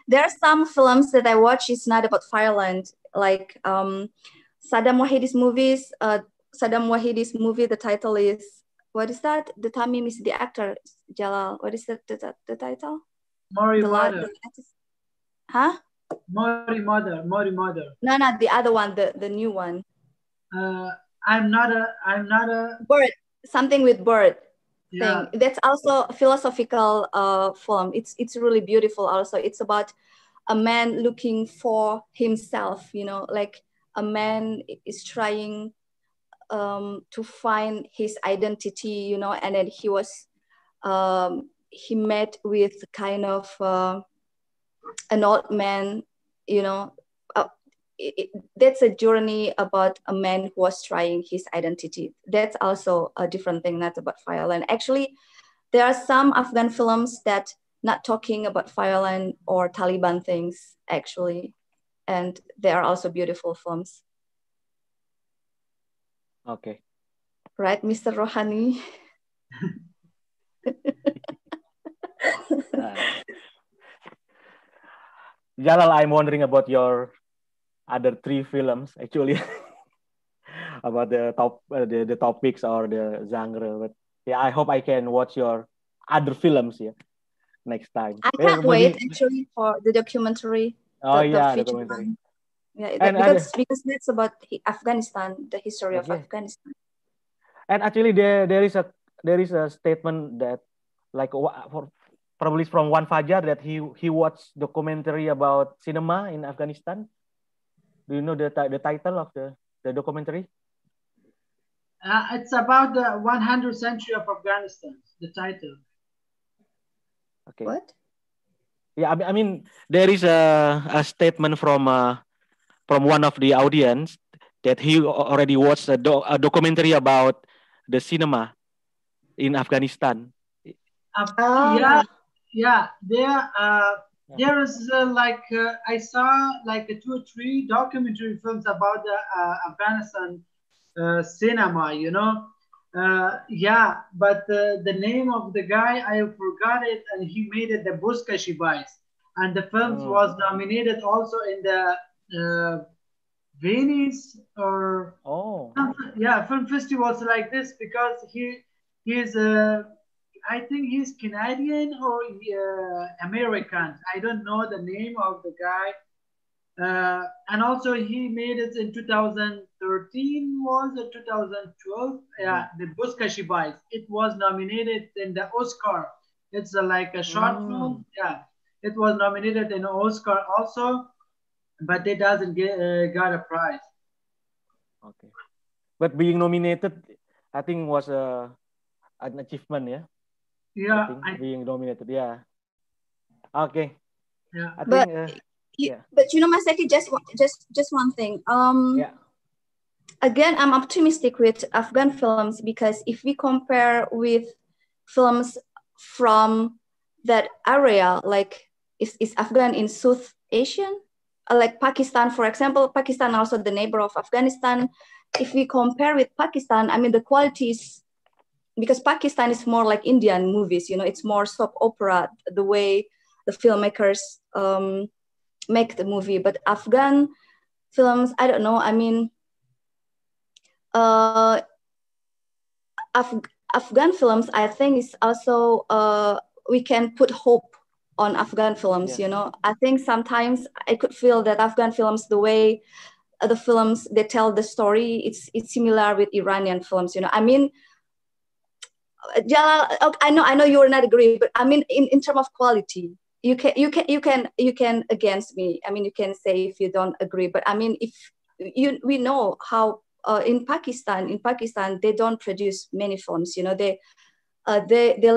there are some films that I watch. It's not about violence, like Saddam Wahidi's movies. Saddam Wahidi's movie, the title is, what is that? The Tamim is the actor, Jalal. What is the title? Mori Mother. Huh? Mori Mother. No, not the other one, the new one. I'm not a bird. Something with bird. Yeah. Thing. That's also a philosophical film. It's really beautiful. Also, it's about a man looking for himself. Like a man is trying to find his identity. And then he met with kind of an old man. That's a journey about a man who was trying his identity. That's also a different thing, not about violence. Actually, there are some Afghan films that not talking about violence or Taliban things, actually. And they are also beautiful films. Okay. Right, Mr. Rohani? Jalal, I'm wondering about your other 3 films actually about the topics or the genre. But yeah, I hope I can watch your other films next time. I can't wait actually for the documentary. Oh the yeah, feature documentary. one. Yeah, And because that's about Afghanistan, the history of Afghanistan. And actually, there is a statement that like probably from one Fajar that he watched documentary about cinema in Afghanistan. Do you know the title of the documentary? It's about the 100th century of Afghanistan. The title. Okay. What? Yeah, I mean there is a statement from one of the audience that he already watched a documentary about the cinema in Afghanistan. Yeah. There is I saw like 2 or 3 documentary films about the Afghanistan cinema. But the name of the guy I forgot it, and he made it the Buskashi Boys, and the film was nominated also in the Venice or film festivals like this, because he's I think he's Canadian or American. I don't know the name of the guy. And also he made it in 2013, was it 2012? Yeah, the Buskashi Boys. It was nominated in the Oscar. It's like a short film. Yeah, it was nominated in Oscar also, but it doesn't got a prize. Okay, but being nominated, I think was an achievement, yeah. Yeah, being nominated, yeah. Okay. Yeah, I think. But Mas Ekky, just one thing. Again, I'm optimistic with Afghan films, because if we compare with films from that area, like is Afghan in South Asian, like Pakistan, for example. Pakistan also the neighbor of Afghanistan. If we compare with Pakistan, I mean the quality is, because Pakistan is more like Indian movies, it's more soap opera, the way the filmmakers make the movie. But Afghan films, I don't know. I mean, Afghan films, I think is also we can put hope on Afghan films. I think sometimes I could feel that Afghan films, the way the films they tell the story, it's similar with Iranian films. I mean, Jalal, I know you will not agree, but I mean in terms of quality, you can against me. I mean, you can say if you don't agree, but I mean, if we know how in Pakistan they don't produce many films. They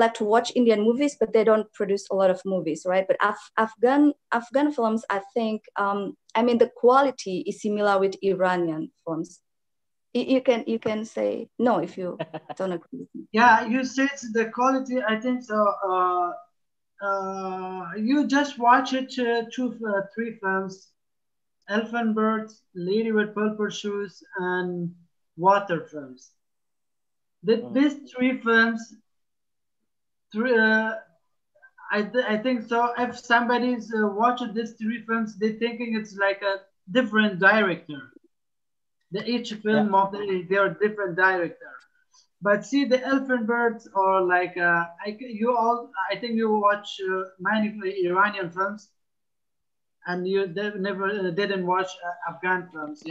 like to watch Indian movies, but they don't produce a lot of movies, right? But Afghan films, I think, I mean, the quality is similar with Iranian films. You can say no if you don't agree. Yeah, you said the quality. I think so. You just watch it 3 films: Elephant Birds, Lady with Purple Shoes, and Water films. These 3 films. I think so. If somebody's watching these 3 films, they're thinking it's like a different director. Each film of they are different director. But see, the Elephant Birds, or like I think you watch many Iranian films, and you never didn't watch Afghan films.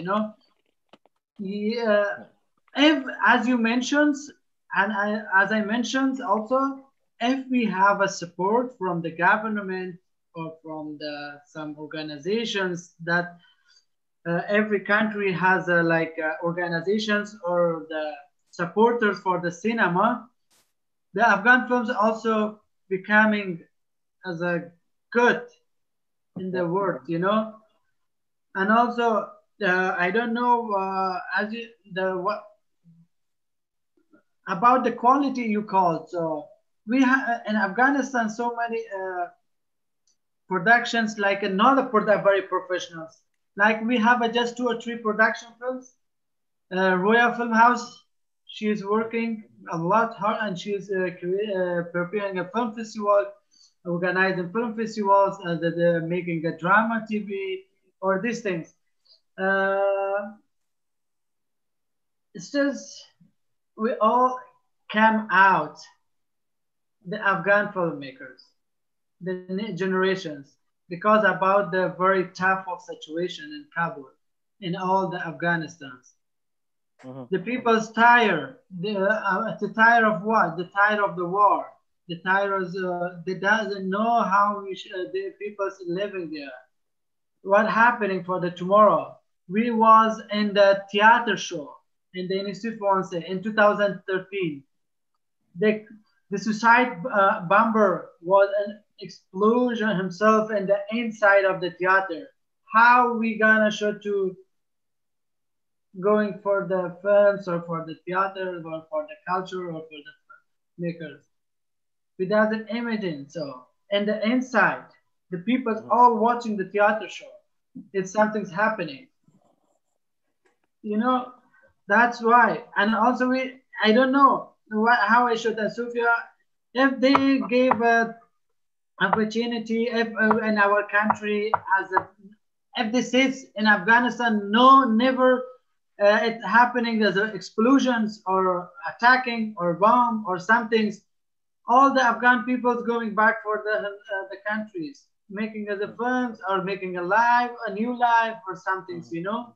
If, as you mentioned, and as I mentioned also, if we have a support from the government or from some organizations that every country has organizations or the supporters for the cinema, the Afghan films also becoming as a good in the world, and also I don't know about the quality you called. So we have in Afghanistan so many productions, like not very professionals. Like we have just 2 or 3 production films. Royal Film House, she is working a lot hard, and she is preparing a film festival, organizing film festivals, and making a drama TV or these things. Uh, it's just we all came out, the Afghan filmmakers, the generations, because about the very tough of situation in Kabul, in all the Afghanistans. The people's tired. The tired of what? The tired of the war. The tired of they doesn't know how the people's living there. What happening for the tomorrow? We was in the theater show in the Institute France in 2013. The suicide bomber was an explosion himself in the inside of the theater. How we gonna show to going for the films or for the theater or for the culture or for the makers? We doesn't imagine so. And the inside, the people all watching the theater show. If something's happening, you know, that's why. And also, I don't know how I should tell Sofia, if they gave a opportunity, if in our country, if this is in Afghanistan, no, never it happening as explosions or attacking or bomb or something, all the Afghan peoples going back for the countries, making the films or making a new life or something, you know.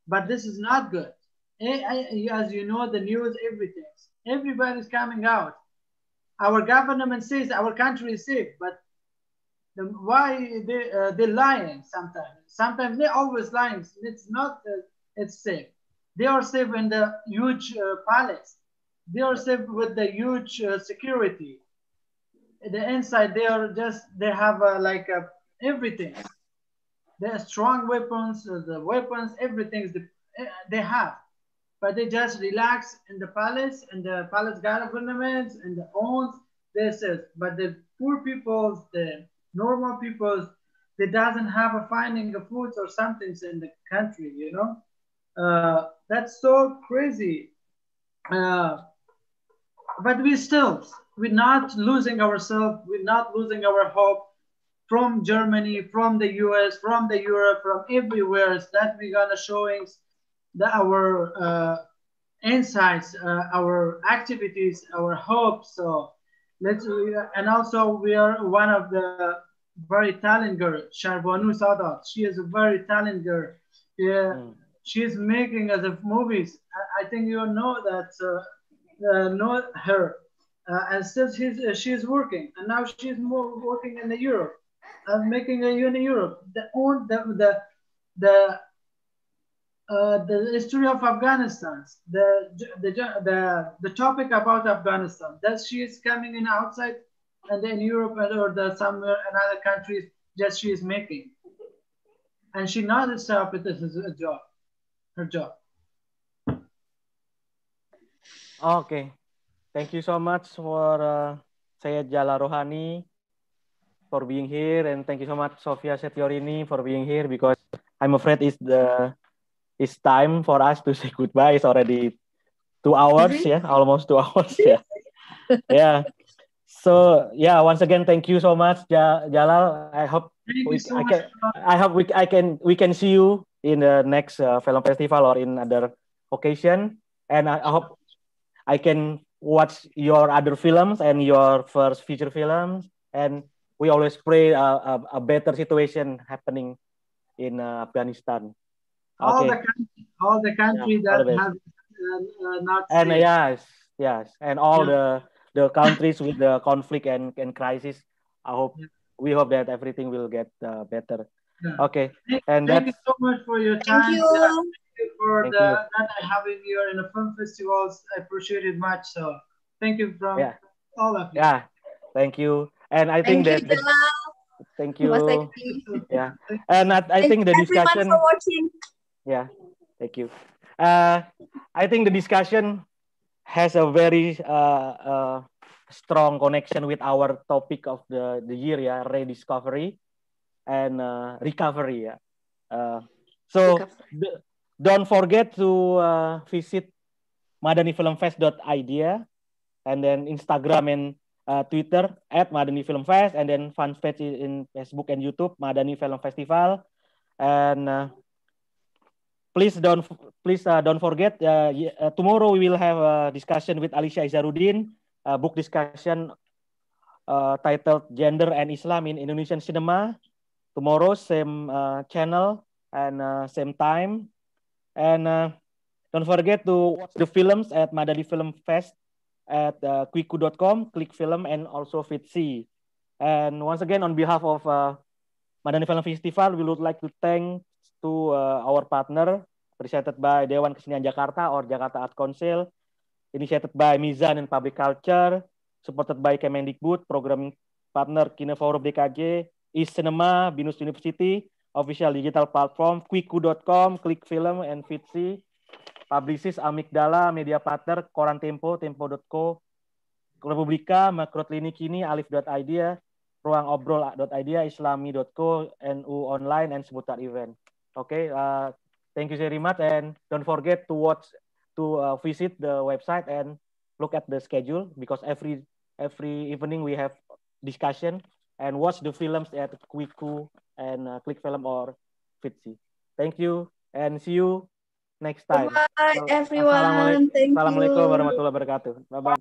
But this is not good. As you know, the news, everything. Everybody's coming out. Our government says our country is safe, but why they lying sometimes? Sometimes they always lying. It's not. It's safe. They are safe in the huge palace. They are safe with the huge security. The inside, they have everything. They have strong weapons, the weapons, everything they have. But they just relax in the palace, and the palace governments and the owns this is. But the poor peoples, the normal peoples, they doesn't have a finding of foods or something in the country, you know. That's so crazy. But we're not losing ourselves. We're not losing our hope from Germany, from the US, from the Europe, from everywhere. That we're gonna showing our insights, our activities, our hopes. So and also we are one of the very talented girl, Sharbanu Sadat. She is a very talented girl. Yeah, she's making the movies. I think you know that. Know her, and still she's working, and now she's working in the Europe, making a in Europe. The history of Afghanistan, the topic about Afghanistan, that she is coming in outside and in Europe or somewhere in other countries, just she is making, and she not stop it as a job, her job. Okay, thank you so much for saya Jalal Rohani for being here, and thank you so much Sofia Setyorini for being here, because I'm afraid it's time for us to say goodbye. It's already 2 hours, almost 2 hours, yeah. So yeah, once again, thank you so much, Jalal. I hope we can see you in the next film festival or in other occasion, and I hope I can watch your other films and your first feature films, and we always pray a better situation happening in Afghanistan. All the country that has not and safe. yes, and all the countries with the conflict and crisis. We hope that everything will get better. Yeah. Okay, thank you so much for your time. Thank you. Thank you for that having you in the film festivals. I appreciate it much. So thank you from all of you. Yeah, thank you. And I think that thank you. Yeah, and I think the discussion. For watching. Yeah, thank you. I think the discussion has a very strong connection with our topic of the year, rediscovery and recovery. So don't forget to visit madanifilmfest.idea, and then Instagram and Twitter at Madani Film Fest, and then fan page in Facebook and YouTube Madani Film Festival. And don't forget tomorrow we will have a discussion with Alicia Izharuddin, book discussion titled Gender and Islam in Indonesian Cinema. Tomorrow, same channel and same time. And don't forget to watch the films at Madani Film Fest at quiku.com, click film, and also Fitsi. And once again, on behalf of Madani Film Festival, we would like to thank to our partner, presented by Dewan Kesenian Jakarta or Jakarta Art Council, initiated by Mizan and Public Culture, supported by Kemendikbud, programming partner Kineforum DKJ, East Cinema, Binus University, official digital platform, quiku.com, click film, and Fitsi, publicist Amigdala, media partner, Koran Tempo, tempo.co, Republika, Makrotlinik Kini, Alif.idea, Ruang Obrol.idea, Islami.co, NU Online, and seputar event. Okay, thank you very much, and don't forget to visit the website and look at the schedule, because every evening we have discussion, and watch the films at Quiku and Click Film or Fitsi. Thank you, and see you next time. Bye everyone. Thank you. Assalamualaikum warahmatullahi wabarakatuh. Bye-bye.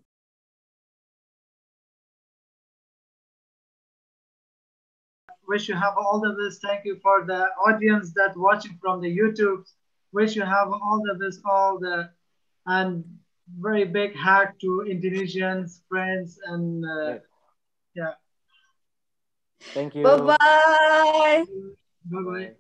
Wish you have all the best. Thank you for the audience that watching from the YouTube. Wish you have all the best, and very big hug to Indonesians, friends, and yeah. Thank you. Bye-bye. Bye-bye.